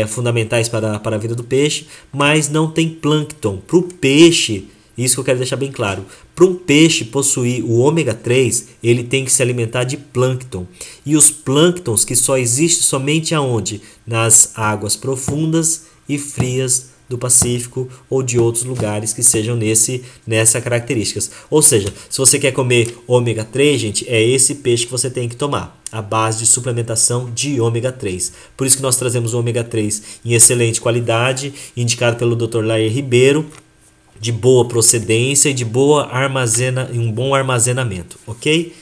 fundamentais para a vida do peixe, mas não tem plâncton. Para o peixe, isso que eu quero deixar bem claro, para um peixe possuir o ômega 3, ele tem que se alimentar de plâncton. E os plânctons que só existem somente aonde? Nas águas profundas e frias do Pacífico ou de outros lugares que sejam nessas características. Ou seja, se você quer comer ômega 3, gente, é esse peixe que você tem que tomar, a base de suplementação de ômega 3. Por isso que nós trazemos o ômega 3 em excelente qualidade, indicado pelo Dr. Lair Ribeiro, de boa procedência e de um bom armazenamento, ok?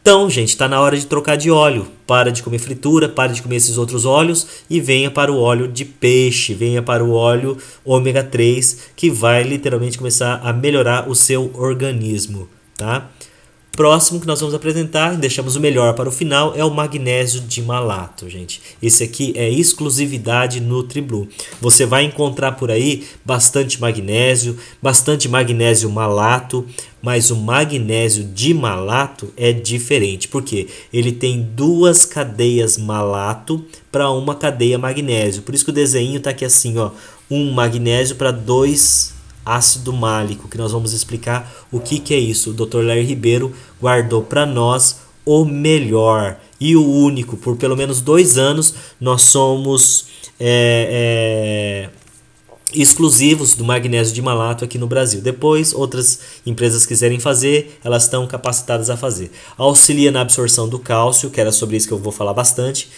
Então, gente, está na hora de trocar de óleo. Para de comer fritura, para de comer esses outros óleos e venha para o óleo de peixe, venha para o óleo ômega 3, que vai literalmente começar a melhorar o seu organismo, tá? Próximo que nós vamos apresentar, deixamos o melhor para o final, é o magnésio de malato, gente. Esse aqui é exclusividade NutriBlue. Você vai encontrar por aí bastante magnésio malato, mas o magnésio de malato é diferente, porque ele tem duas cadeias malato para uma cadeia magnésio. Por isso que o desenho está aqui assim, ó, um magnésio para dois ácido málico, que nós vamos explicar o que é isso. O Dr. Lair Ribeiro guardou para nós o melhor e o único. Por pelo menos 2 anos nós somos exclusivos do magnésio de malato aqui no Brasil. Depois, outras empresas quiserem fazer, elas estão capacitadas a fazer. Auxilia na absorção do cálcio, que era sobre isso que eu vou falar bastante,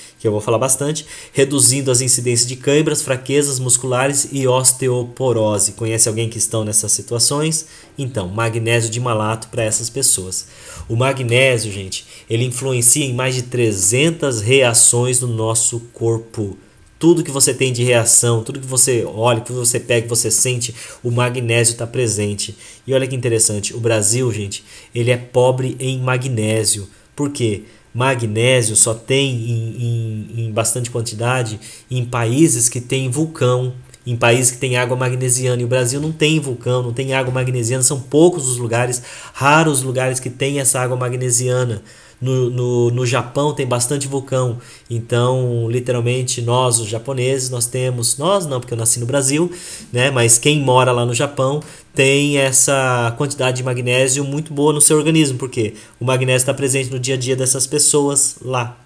reduzindo as incidências de câimbras, fraquezas musculares e osteoporose. Conhece alguém que estão nessas situações? Então, magnésio de malato para essas pessoas. O magnésio, gente, ele influencia em mais de 300 reações no nosso corpo. Tudo que você tem de reação, tudo que você olha, que você pega, que você sente, o magnésio está presente. E olha que interessante, o Brasil, gente, ele é pobre em magnésio. Por quê? Magnésio só tem em bastante quantidade em países que tem vulcão, em países que tem água magnesiana. E o Brasil não tem vulcão, não tem água magnesiana, são poucos os lugares, raros os lugares que tem essa água magnesiana. No Japão tem bastante vulcão, então literalmente nós, os japoneses, nós temos, nós não, porque eu nasci no Brasil, né? Mas quem mora lá no Japão tem essa quantidade de magnésio muito boa no seu organismo, porque o magnésio está presente no dia a dia dessas pessoas lá.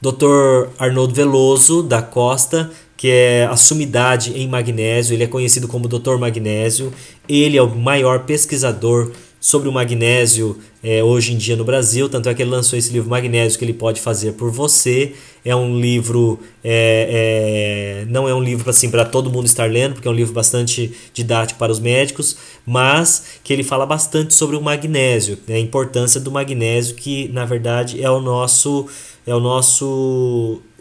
Dr. Arnoldo Veloso da Costa, que é a sumidade em magnésio, ele é conhecido como Dr. Magnésio, ele é o maior pesquisador sobre o magnésio hoje em dia no Brasil, tanto é que ele lançou esse livro Magnésio que ele pode fazer por você. É um livro, não é um livro assim para todo mundo estar lendo, porque é um livro bastante didático para os médicos, mas que ele fala bastante sobre o magnésio, né, a importância do magnésio, que na verdade é o nosso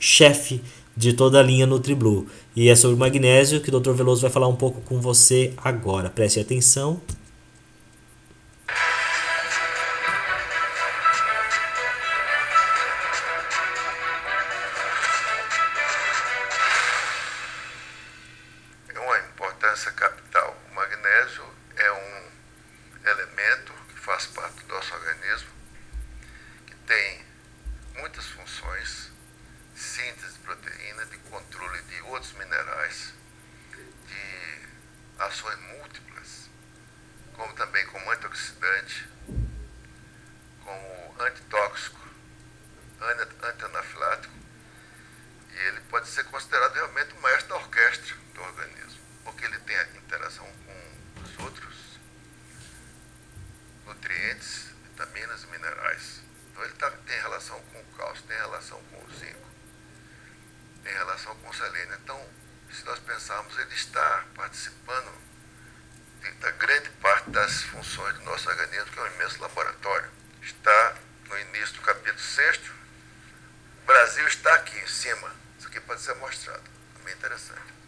chefe de toda a linha NutriBlue. E é sobre o magnésio que o Dr. Veloso vai falar um pouco com você agora. Preste atenção. Capital. O magnésio é um elemento que faz parte do nosso organismo, que tem muitas funções: síntese de proteína, de controle de outros minerais, de ações múltiplas, como também como antioxidante, como antitóxico, antianafilático, e ele pode ser considerado realmente o maestro da orquestra do organismo, porque ele tem a interação com os outros nutrientes, vitaminas e minerais. Então ele tem relação com o cálcio, tem relação com o zinco, tem relação com o selênio. Então, se nós pensarmos, ele está participando da grande parte das funções do nosso organismo, que é um imenso laboratório. Está no início do capítulo 6º. O Brasil está aqui em cima. Isso aqui pode ser mostrado. Também interessante.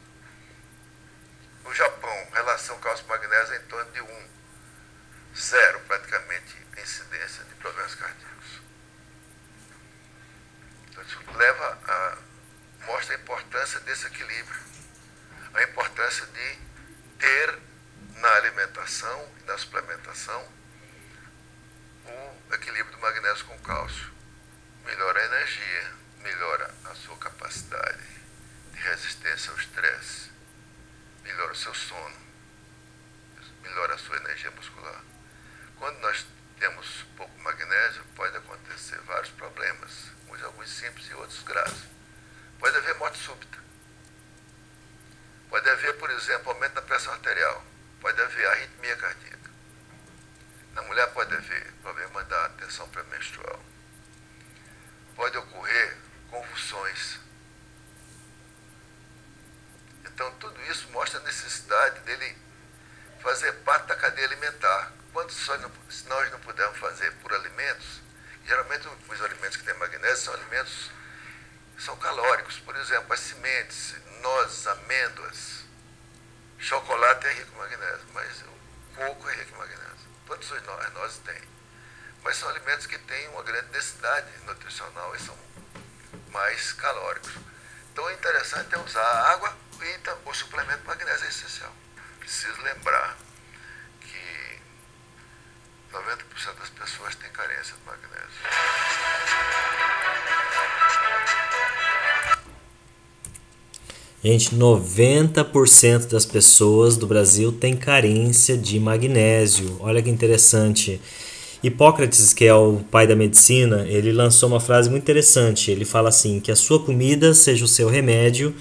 No Japão, relação cálcio-magnésio é em torno de 1, 0 praticamente incidência de problemas cardíacos. Então isso mostra a importância desse equilíbrio, a importância de ter na alimentação e na suplementação o equilíbrio do magnésio com cálcio. Melhora a energia, melhora a sua capacidade de resistência ao estresse, melhora o seu sono, melhora a sua energia muscular. Quando nós temos pouco magnésio, pode acontecer vários problemas, alguns simples e outros graves. Pode haver morte súbita. Pode haver, por exemplo, aumento da pressão arterial. Pode haver arritmia cardíaca. Na mulher pode haver problema da tensão pré-menstrual. Pode ocorrer convulsões. Então, tudo isso mostra a necessidade dele fazer parte da cadeia alimentar. Se nós não pudermos fazer por alimentos, geralmente os alimentos que têm magnésio são alimentos são calóricos. Por exemplo, as sementes, nozes, amêndoas, chocolate é rico em magnésio, mas o coco é rico em magnésio. Todas as nozes têm. mas são alimentos que têm uma grande densidade nutricional e são mais calóricos. Então é interessante usar a água e o suplemento magnésio é essencial. Preciso lembrar que 90% das pessoas têm carência de magnésio. Gente, 90% das pessoas do Brasil têm carência de magnésio. Olha que interessante. Hipócrates, que é o pai da medicina, ele lançou uma frase muito interessante. Ele fala assim, que a sua comida seja o seu remédio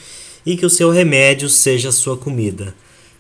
e que o seu remédio seja a sua comida.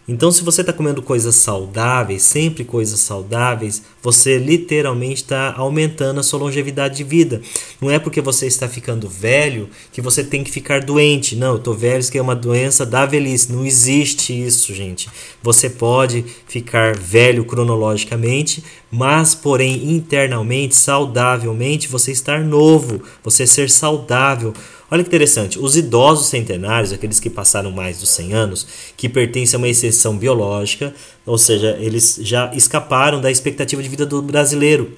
Então, se você está comendo coisas saudáveis, sempre coisas saudáveis, você literalmente está aumentando a sua longevidade de vida. Não é porque você está ficando velho que você tem que ficar doente. Não, eu estou velho, isso que é uma doença da velhice. Não existe isso, gente. Você pode ficar velho cronologicamente, mas, porém, internamente, saudavelmente, você estar novo, você ser saudável. Olha que interessante, os idosos centenários, aqueles que passaram mais dos 100 anos, que pertencem a uma exceção biológica, ou seja, eles já escaparam da expectativa de vida do brasileiro.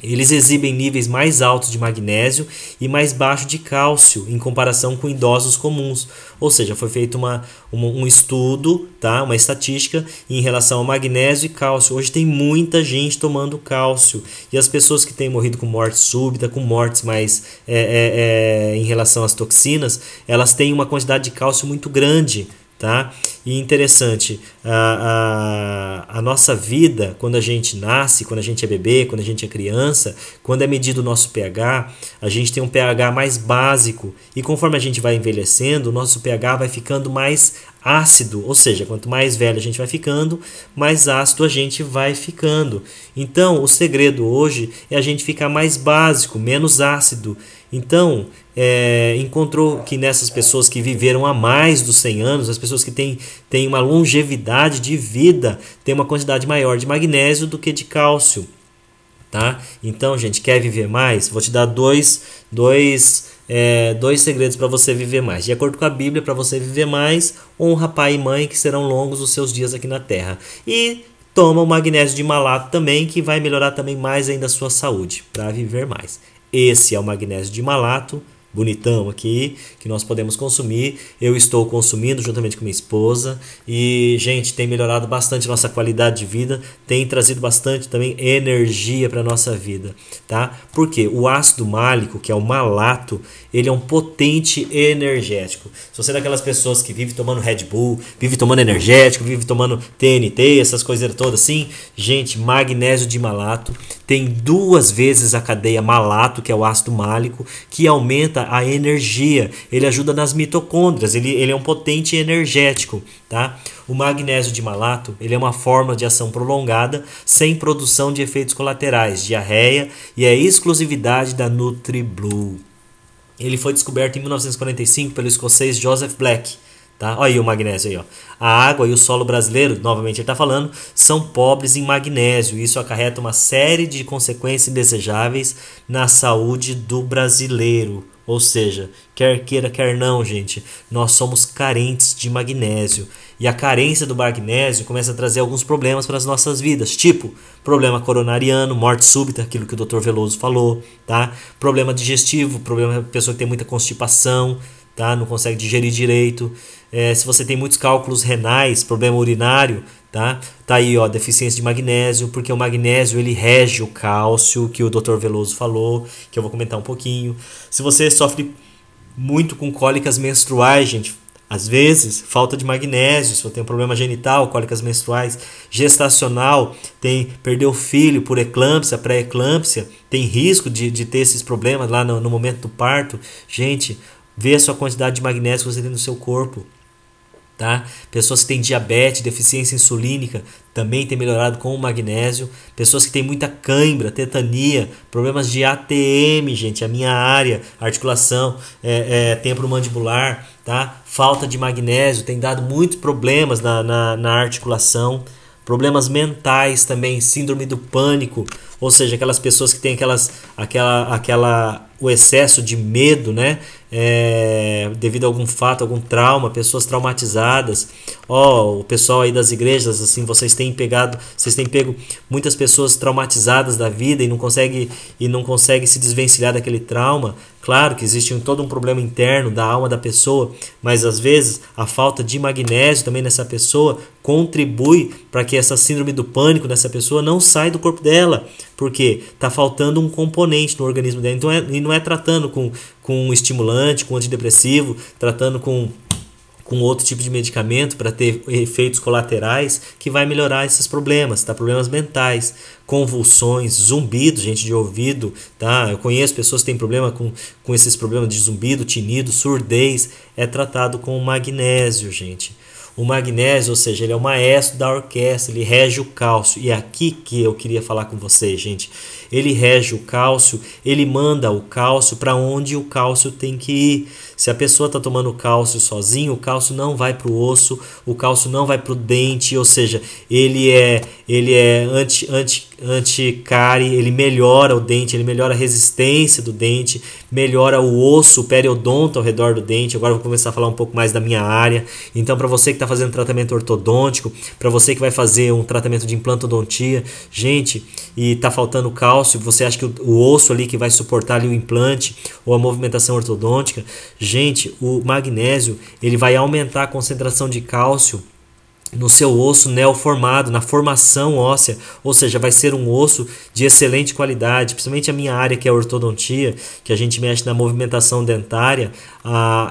Eles exibem níveis mais altos de magnésio e mais baixos de cálcio em comparação com idosos comuns. Ou seja, foi feito um estudo, tá? Uma estatística em relação ao magnésio e cálcio. Hoje tem muita gente tomando cálcio. E as pessoas que têm morrido com morte súbita, com mortes mais em relação às toxinas, elas têm uma quantidade de cálcio muito grande. Tá? E interessante, a nossa vida, quando a gente nasce, quando a gente é bebê, quando a gente é criança, quando é medido o nosso pH, a gente tem um pH mais básico e conforme a gente vai envelhecendo, o nosso pH vai ficando mais ácido, ou seja, quanto mais velho a gente vai ficando, mais ácido a gente vai ficando. Então, o segredo hoje é a gente ficar mais básico, menos ácido. Então, encontrou que nessas pessoas que viveram há mais dos 100 anos, as pessoas que têm uma longevidade de vida, têm uma quantidade maior de magnésio do que de cálcio. Tá? Então, gente, quer viver mais? Vou te dar dois segredos para você viver mais. De acordo com a Bíblia, para você viver mais, honra pai e mãe, que serão longos os seus dias aqui na terra. E toma o magnésio de malato também, que vai melhorar também mais ainda a sua saúde, para viver mais. Esse é o magnésio de malato, bonitão aqui, que nós podemos consumir. Eu estou consumindo juntamente com minha esposa e, gente, tem melhorado bastante a nossa qualidade de vida, tem trazido bastante também energia para a nossa vida, tá? Porque o ácido málico, que é o malato, ele é um potente energético. Se você é daquelas pessoas que vive tomando Red Bull, vive tomando energético, vive tomando TNT, essas coisas todas assim, gente, magnésio de malato tem 2 vezes a cadeia malato, que é o ácido málico, que aumenta a energia, ele ajuda nas mitocôndrias, ele é um potente energético, tá? O magnésio de malato, ele é uma forma de ação prolongada, sem produção de efeitos colaterais, diarreia, e é exclusividade da NutriBlue. Ele foi descoberto em 1945 pelo escocês Joseph Black. Tá? Olha aí o magnésio aí, ó. A água e o solo brasileiro, novamente ele está falando, são pobres em magnésio. Isso acarreta uma série de consequências indesejáveis na saúde do brasileiro. Ou seja, quer queira, quer não, gente, nós somos carentes de magnésio. E a carência do magnésio começa a trazer alguns problemas para as nossas vidas, tipo problema coronariano, morte súbita, aquilo que o Dr. Veloso falou, tá? Problema digestivo, problema da pessoa que tem muita constipação, tá? Não consegue digerir direito. Se você tem muitos cálculos renais, problema urinário, tá? Tá aí, ó, deficiência de magnésio, porque o magnésio ele rege o cálcio, que o Dr. Veloso falou, que eu vou comentar um pouquinho. Se você sofre muito com cólicas menstruais, gente, às vezes falta de magnésio. Se você tem um problema genital, cólicas menstruais, gestacional, perdeu o filho por eclâmpsia, pré-eclâmpsia, tem risco de ter esses problemas lá no momento do parto, gente, vê a sua quantidade de magnésio que você tem no seu corpo. Tá? Pessoas que têm diabetes, deficiência insulínica, também tem melhorado com o magnésio. Pessoas que têm muita cãibra, tetania, problemas de ATM, gente, a minha área, articulação, temporomandibular, tá? Falta de magnésio tem dado muitos problemas na articulação. Problemas mentais também, síndrome do pânico. ou seja, aquelas pessoas que têm o excesso de medo, né? Devido a algum fato, algum trauma, pessoas traumatizadas. O pessoal aí das igrejas, assim, vocês têm pego muitas pessoas traumatizadas da vida e não consegue se desvencilhar daquele trauma. Claro que existe todo um problema interno da alma da pessoa, mas às vezes a falta de magnésio também nessa pessoa contribui para que essa síndrome do pânico nessa pessoa não saia do corpo dela, porque está faltando um componente no organismo dela. Então não é tratando com um estimulante, com antidepressivo, tratando com outro tipo de medicamento para ter efeitos colaterais que vai melhorar esses problemas, tá? Problemas mentais, convulsões, zumbido, gente, de ouvido, tá? Eu conheço pessoas que têm problema com esses problemas de zumbido, tinido, surdez, é tratado com magnésio, gente. O magnésio, ou seja, ele é o maestro da orquestra, ele rege o cálcio. E é aqui que eu queria falar com vocês, gente. Ele rege o cálcio, ele manda o cálcio para onde o cálcio tem que ir. Se a pessoa está tomando cálcio sozinho, o cálcio não vai para o osso, o cálcio não vai para o dente, ou seja, ele é anticárie, ele melhora o dente, ele melhora a resistência do dente, melhora o osso, o periodonto ao redor do dente. Agora eu vou começar a falar um pouco mais da minha área. Então, para você que está fazendo tratamento ortodôntico, para você que vai fazer um tratamento de implantodontia, gente, e está faltando cálcio, você acha que o osso ali que vai suportar ali o implante ou a movimentação ortodôntica, gente, o magnésio ele vai aumentar a concentração de cálcio no seu osso neoformado, na formação óssea, ou seja, vai ser um osso de excelente qualidade. Principalmente a minha área, que é a ortodontia, que a gente mexe na movimentação dentária,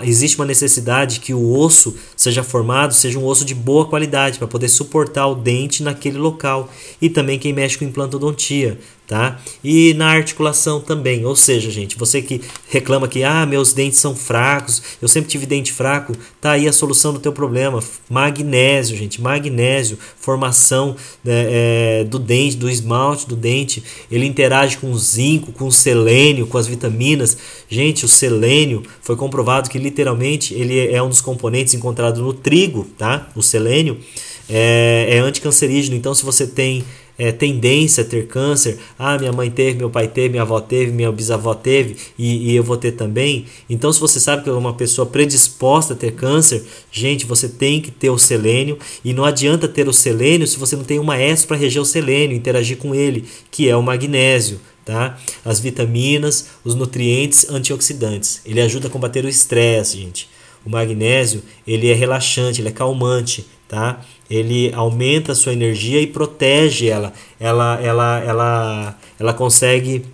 existe uma necessidade que o osso seja formado, seja um osso de boa qualidade, para poder suportar o dente naquele local. E também quem mexe com implantodontia, tá? E na articulação também, ou seja, gente, você que reclama que meus dentes são fracos, eu sempre tive dente fraco, tá aí a solução do teu problema. Magnésio, gente, magnésio, formação do dente, do esmalte do dente, ele interage com o zinco, com o selênio, com as vitaminas. Gente, o selênio foi comprovado que literalmente ele é um dos componentes encontrado no trigo, tá? O selênio é anticancerígeno. Então, se você tem tendência a ter câncer, minha mãe teve, meu pai teve, minha avó teve, minha bisavó teve e eu vou ter também. Então, se você sabe que é uma pessoa predisposta a ter câncer, gente, você tem que ter o selênio. E não adianta ter o selênio se você não tem um maestro para reger o selênio, interagir com ele, que é o magnésio, tá? As vitaminas, os nutrientes antioxidantes. Ele ajuda a combater o estresse, gente. O magnésio, ele é relaxante, ele é calmante, tá? Ele aumenta a sua energia e protege ela. Ela consegue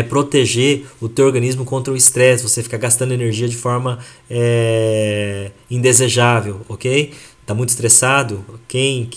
proteger o teu organismo contra o estresse. Você fica gastando energia de forma indesejável, ok? Está muito estressado? Quem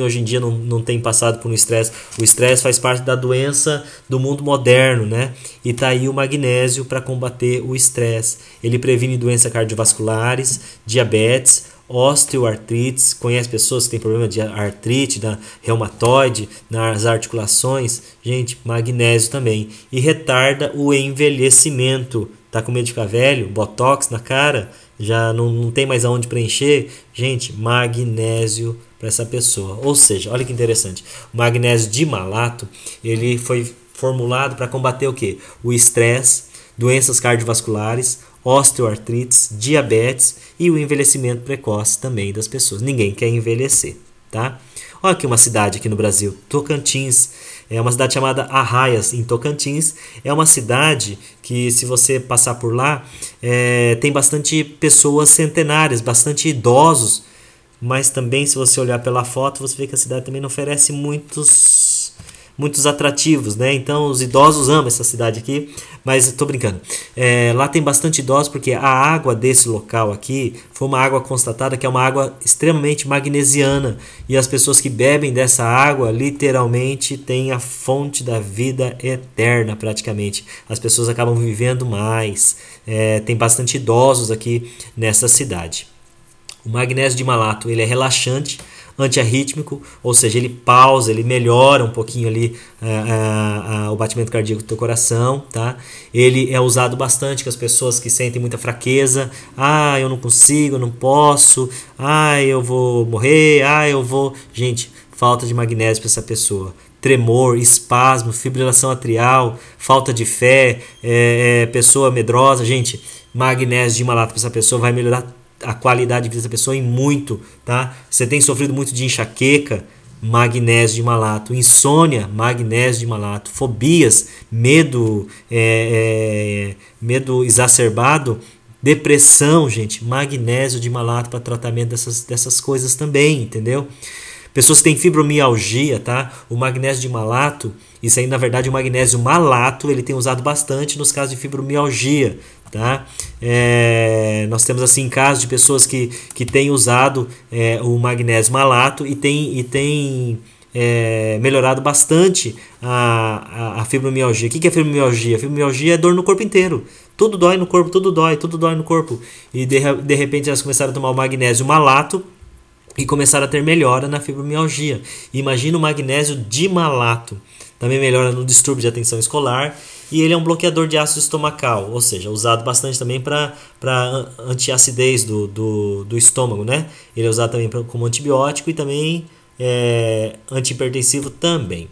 hoje em dia não tem passado por um estresse? O estresse faz parte da doença do mundo moderno, né? E tá aí o magnésio para combater o estresse. Ele previne doenças cardiovasculares, diabetes, osteoartrites. Conhece pessoas que têm problema de artrite, da reumatoide, nas articulações? Gente, magnésio também. E retarda o envelhecimento. Tá com medo de ficar velho? Botox na cara? Já não tem mais aonde preencher? Gente, magnésio para essa pessoa. Ou seja, olha que interessante. O magnésio de malato, ele foi formulado para combater o quê? O estresse, doenças cardiovasculares, osteoartrites, diabetes e o envelhecimento precoce também das pessoas. Ninguém quer envelhecer, tá? Olha aqui uma cidade aqui no Brasil, Tocantins. É uma cidade chamada Arraias, em Tocantins. É uma cidade que, se você passar por lá, tem bastante pessoas centenárias, bastante idosos. Mas também, se você olhar pela foto, você vê que a cidade também não oferece muitos atrativos, né? Então os idosos amam essa cidade aqui, mas estou brincando. Lá tem bastante idosos porque a água desse local aqui foi uma água constatada que é uma água extremamente magnesiana, e as pessoas que bebem dessa água literalmente têm a fonte da vida eterna praticamente. As pessoas acabam vivendo mais. Tem bastante idosos aqui nessa cidade. O magnésio de malato, ele é relaxante, antiarrítmico, ou seja, ele pausa, ele melhora um pouquinho ali o batimento cardíaco do teu coração, tá? Ele é usado bastante com as pessoas que sentem muita fraqueza. Eu não consigo, eu não posso, eu vou morrer, eu vou... Gente, falta de magnésio para essa pessoa. Tremor, espasmo, fibrilação atrial, falta de fé, pessoa medrosa. Gente, magnésio de malato para essa pessoa vai melhorar a qualidade de vida dessa pessoa em muito, tá? Você tem sofrido muito de enxaqueca, magnésio de malato. Insônia, magnésio de malato. Fobias, medo, medo exacerbado, depressão, gente, magnésio de malato para tratamento dessas coisas também, entendeu? Pessoas que têm fibromialgia, tá? O magnésio de malato, isso aí na verdade o magnésio malato, ele tem usado bastante nos casos de fibromialgia, tá? Nós temos assim casos de pessoas que têm usado o magnésio malato e tem melhorado bastante a fibromialgia. O que é fibromialgia? Fibromialgia é dor no corpo inteiro. Tudo dói no corpo, tudo dói no corpo. E de repente elas começaram a tomar o magnésio malato e começaram a ter melhora na fibromialgia. Imagina o magnésio de malato. Também melhora no distúrbio de atenção escolar. E ele é um bloqueador de ácido estomacal, ou seja, usado bastante também para antiacidez do estômago, né? Ele é usado também como antibiótico e também antihipertensivo também.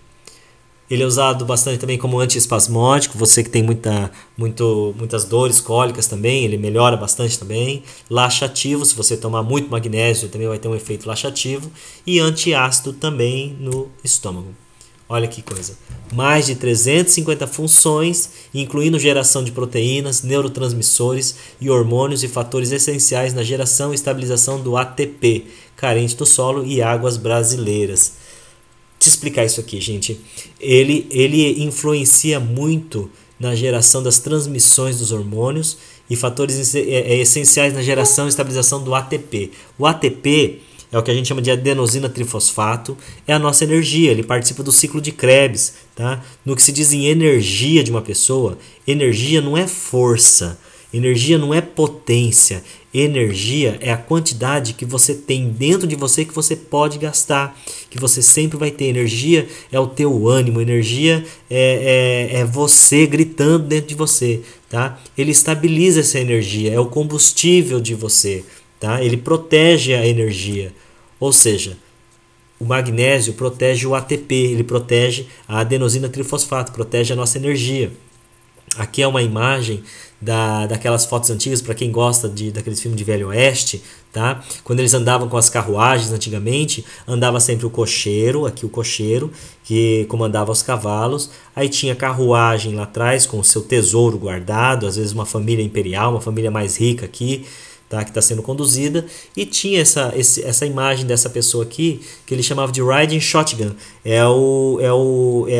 Ele é usado bastante também como antiespasmódico. Você que tem muitas dores, cólicas também, ele melhora bastante também. Laxativo, se você tomar muito magnésio, também vai ter um efeito laxativo. E antiácido também no estômago. Olha que coisa. Mais de 350 funções, incluindo geração de proteínas, neurotransmissores e hormônios e fatores essenciais na geração e estabilização do ATP, carente do solo e águas brasileiras. Te explicar isso aqui, gente. Ele influencia muito na geração das transmissões dos hormônios e fatores essenciais na geração e estabilização do ATP. O ATP é o que a gente chama de adenosina trifosfato, é a nossa energia, ele participa do ciclo de Krebs, tá? No que se diz em energia de uma pessoa, energia não é força, energia não é potência, energia é a quantidade que você tem dentro de você que você pode gastar, que você sempre vai ter. Energia é o teu ânimo, energia é você gritando dentro de você, tá? Ele estabiliza essa energia, é o combustível de você, tá? Ele protege a energia, ou seja, o magnésio protege o ATP, ele protege a adenosina trifosfato, protege a nossa energia. Aqui é uma imagem daquelas fotos antigas, para quem gosta daqueles filmes de Velho Oeste, tá? Quando eles andavam com as carruagens antigamente, andava sempre o cocheiro, aqui o cocheiro, que comandava os cavalos, aí tinha carruagem lá atrás com o seu tesouro guardado, às vezes uma família imperial, uma família mais rica aqui, tá, que está sendo conduzida, e tinha essa imagem dessa pessoa aqui, que ele chamava de riding shotgun, é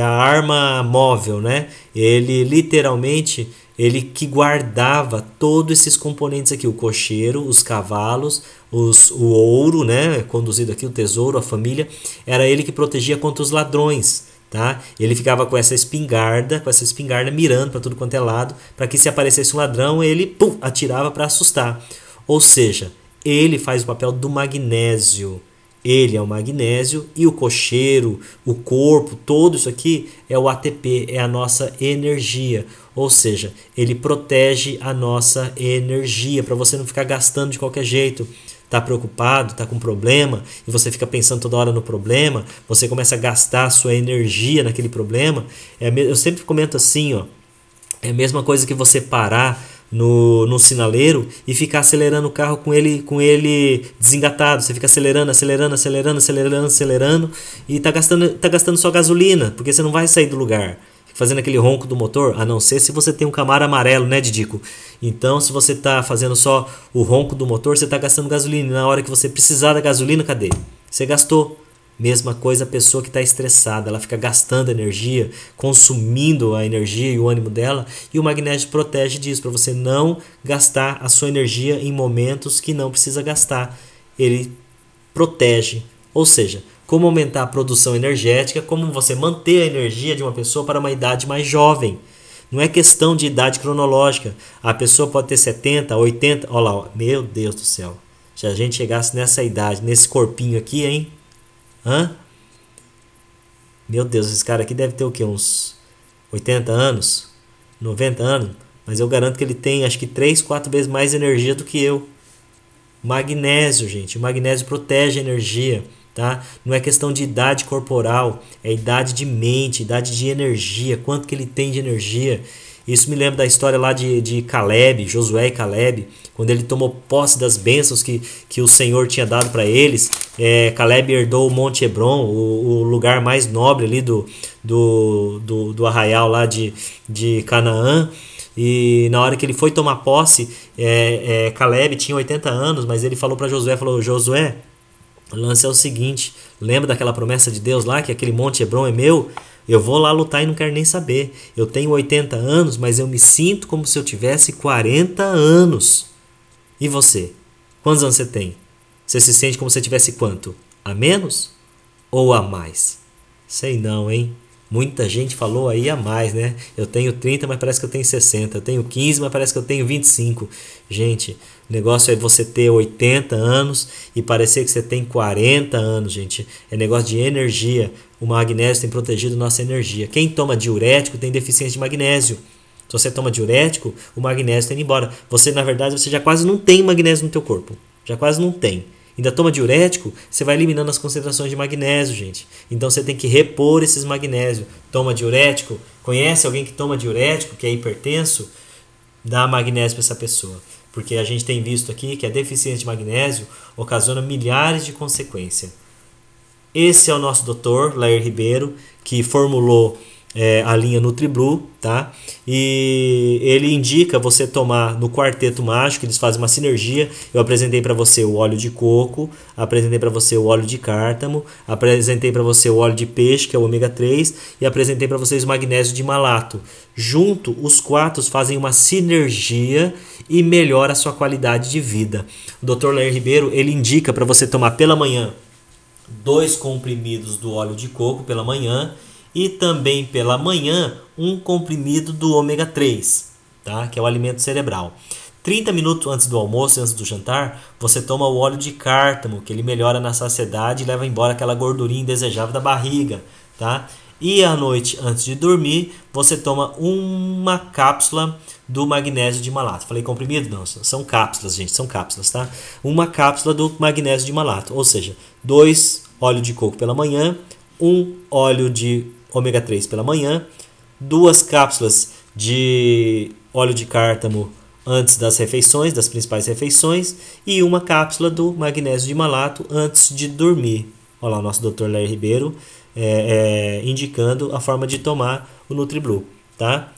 a arma móvel, né? Ele literalmente, ele que guardava todos esses componentes aqui, o cocheiro, os cavalos, o ouro, né? Conduzido aqui, o tesouro, a família, era ele que protegia contra os ladrões, tá? Ele ficava com essa espingarda mirando para tudo quanto é lado, para que se aparecesse um ladrão, ele atirava para assustar. Ou seja, ele faz o papel do magnésio. Ele é o magnésio e o cocheiro, o corpo, todo isso aqui é o ATP, é a nossa energia. Ou seja, ele protege a nossa energia para você não ficar gastando de qualquer jeito. Tá preocupado, tá com problema e você fica pensando toda hora no problema, você começa a gastar a sua energia naquele problema. Eu sempre comento assim, ó, é a mesma coisa que você parar no sinaleiro e ficar acelerando o carro com ele desengatado. Você fica acelerando e tá gastando só gasolina, porque você não vai sair do lugar. Fica fazendo aquele ronco do motor, a não ser se você tem um Camaro amarelo, né, Didico? Então, se você tá fazendo só o ronco do motor, você tá gastando gasolina. E na hora que você precisar da gasolina, cadê? Você gastou. Mesma coisa a pessoa que está estressada, ela fica gastando energia, consumindo a energia e o ânimo dela, e o magnésio protege disso, para você não gastar a sua energia em momentos que não precisa gastar. Ele protege, ou seja, como aumentar a produção energética, como você manter a energia de uma pessoa para uma idade mais jovem. Não é questão de idade cronológica, a pessoa pode ter 70, 80, olha lá, ó, meu Deus do céu, se a gente chegasse nessa idade, nesse corpinho aqui, hein? Meu Deus, esse cara aqui deve ter o quê? Uns 80 anos? 90 anos? Mas eu garanto que ele tem acho que 3, 4 vezes mais energia do que eu. Magnésio, gente. O magnésio protege a energia, tá? Não é questão de idade corporal, é idade de mente, idade de energia, quanto que ele tem de energia. Isso me lembra da história lá de Caleb, Josué e Caleb, quando ele tomou posse das bênçãos que o Senhor tinha dado para eles. Caleb herdou o Monte Hebron, o lugar mais nobre ali do arraial lá de Canaã. E na hora que ele foi tomar posse, Caleb tinha 80 anos, mas ele falou para Josué, Josué, o lance é o seguinte, lembra daquela promessa de Deus lá, que aquele Monte Hebron é meu? Eu vou lá lutar e não quero nem saber. Eu tenho 80 anos, mas eu me sinto como se eu tivesse 40 anos. E você? Quantos anos você tem? Você se sente como se você tivesse quanto? A menos ou a mais? Sei não, hein? Muita gente falou aí a mais, né? Eu tenho 30, mas parece que eu tenho 60. Eu tenho 15, mas parece que eu tenho 25. Gente, o negócio é você ter 80 anos e parecer que você tem 40 anos, gente. É negócio de energia. O magnésio tem protegido nossa energia. Quem toma diurético tem deficiência de magnésio. Se você toma diurético, o magnésio está indo embora. Você, na verdade, você já quase não tem magnésio no teu corpo. Já quase não tem. Ainda toma diurético, você vai eliminando as concentrações de magnésio, gente. Então você tem que repor esses magnésios. Toma diurético, conhece alguém que toma diurético, que é hipertenso? Dá magnésio para essa pessoa. Porque a gente tem visto aqui que a deficiência de magnésio ocasiona milhares de consequências. Esse é o nosso doutor, Lair Ribeiro, que formulou a linha NutriBlue, tá? E ele indica você tomar no quarteto mágico, eles fazem uma sinergia. Eu apresentei para você o óleo de coco, apresentei para você o óleo de cártamo, apresentei para você o óleo de peixe, que é o ômega 3, e apresentei para vocês o magnésio de malato. Junto, os quatro fazem uma sinergia e melhora a sua qualidade de vida. O Dr. Lair Ribeiro, ele indica para você tomar pela manhã 2 comprimidos do óleo de coco pela manhã, e também pela manhã um comprimido do ômega 3, tá? Que é o alimento cerebral. 30 minutos antes do almoço, antes do jantar, você toma o óleo de cártamo, que ele melhora na saciedade e leva embora aquela gordurinha indesejável da barriga, tá? E à noite, antes de dormir, você toma uma cápsula do magnésio de malato. Falei comprimido? Não, são cápsulas, gente, são cápsulas, tá? Uma cápsula do magnésio de malato, ou seja, 2 óleo de coco pela manhã, 1 óleo de ômega 3 pela manhã, 2 cápsulas de óleo de cártamo antes das refeições, das principais refeições, e uma cápsula do magnésio de malato antes de dormir. Olha lá o nosso Dr. Lair Ribeiro indicando a forma de tomar o NutriBlue, tá?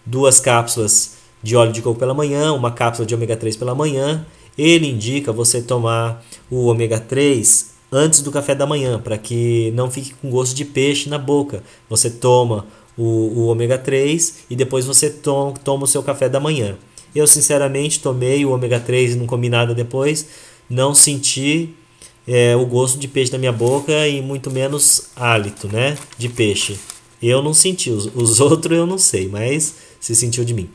2 cápsulas de óleo de coco pela manhã, uma cápsula de ômega 3 pela manhã. Ele indica você tomar o ômega 3 antes do café da manhã, para que não fique com gosto de peixe na boca. Você toma o ômega 3 e depois você toma o seu café da manhã. Eu sinceramente tomei o ômega 3 e não comi nada depois, não senti o gosto de peixe na minha boca e muito menos hálito, né, de peixe. Eu não senti, os outros eu não sei, mas se sentiu de mim.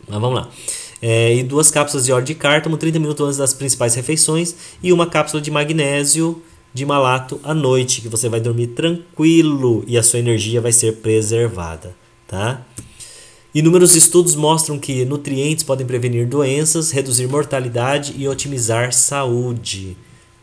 Mas vamos lá. E 2 cápsulas de óleo de cártamo 30 minutos antes das principais refeições e uma cápsula de magnésio de malato à noite, que você vai dormir tranquilo e a sua energia vai ser preservada, tá? Inúmeros estudos mostram que nutrientes podem prevenir doenças, reduzir mortalidade e otimizar saúde,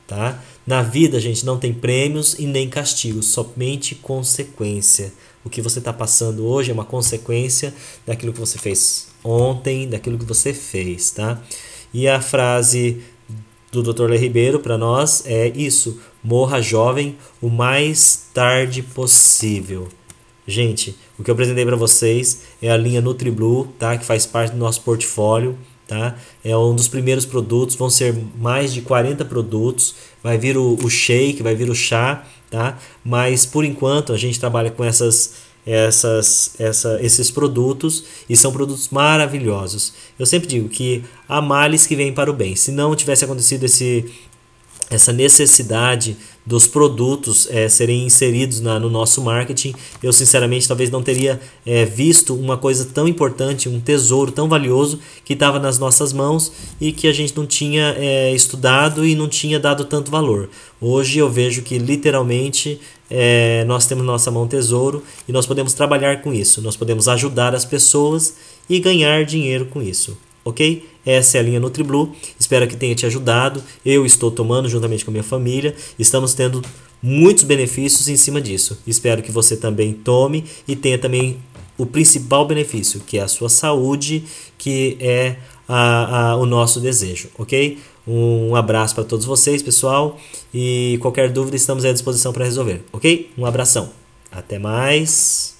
tá? Na vida, gente, não tem prêmios e nem castigos, somente consequência. O que você está passando hoje é uma consequência daquilo que você fez ontem, daquilo que você fez, tá? E a frase do Dr. Lair Ribeiro para nós é isso: morra jovem o mais tarde possível. Gente, o que eu apresentei para vocês é a linha NutriBlue, tá? Que faz parte do nosso portfólio, tá? É um dos primeiros produtos, vão ser mais de 40 produtos, vai vir o shake, vai vir o chá, tá? Mas por enquanto a gente trabalha com esses produtos e são produtos maravilhosos. Eu sempre digo que há males que vêm para o bem. Se não tivesse acontecido essa necessidade dos produtos serem inseridos no nosso marketing, eu sinceramente talvez não teria visto uma coisa tão importante, um tesouro tão valioso que estava nas nossas mãos e que a gente não tinha estudado e não tinha dado tanto valor. Hoje eu vejo que literalmente nós temos na nossa mão um tesouro e nós podemos trabalhar com isso, nós podemos ajudar as pessoas e ganhar dinheiro com isso. ok? Essa é a linha NutriBlue, espero que tenha te ajudado. Eu estou tomando juntamente com a minha família, estamos tendo muitos benefícios em cima disso. Espero que você também tome e tenha também o principal benefício, que é a sua saúde, que é o nosso desejo, ok? Um abraço para todos vocês, pessoal, e qualquer dúvida estamos à disposição para resolver, ok? Um abração, até mais!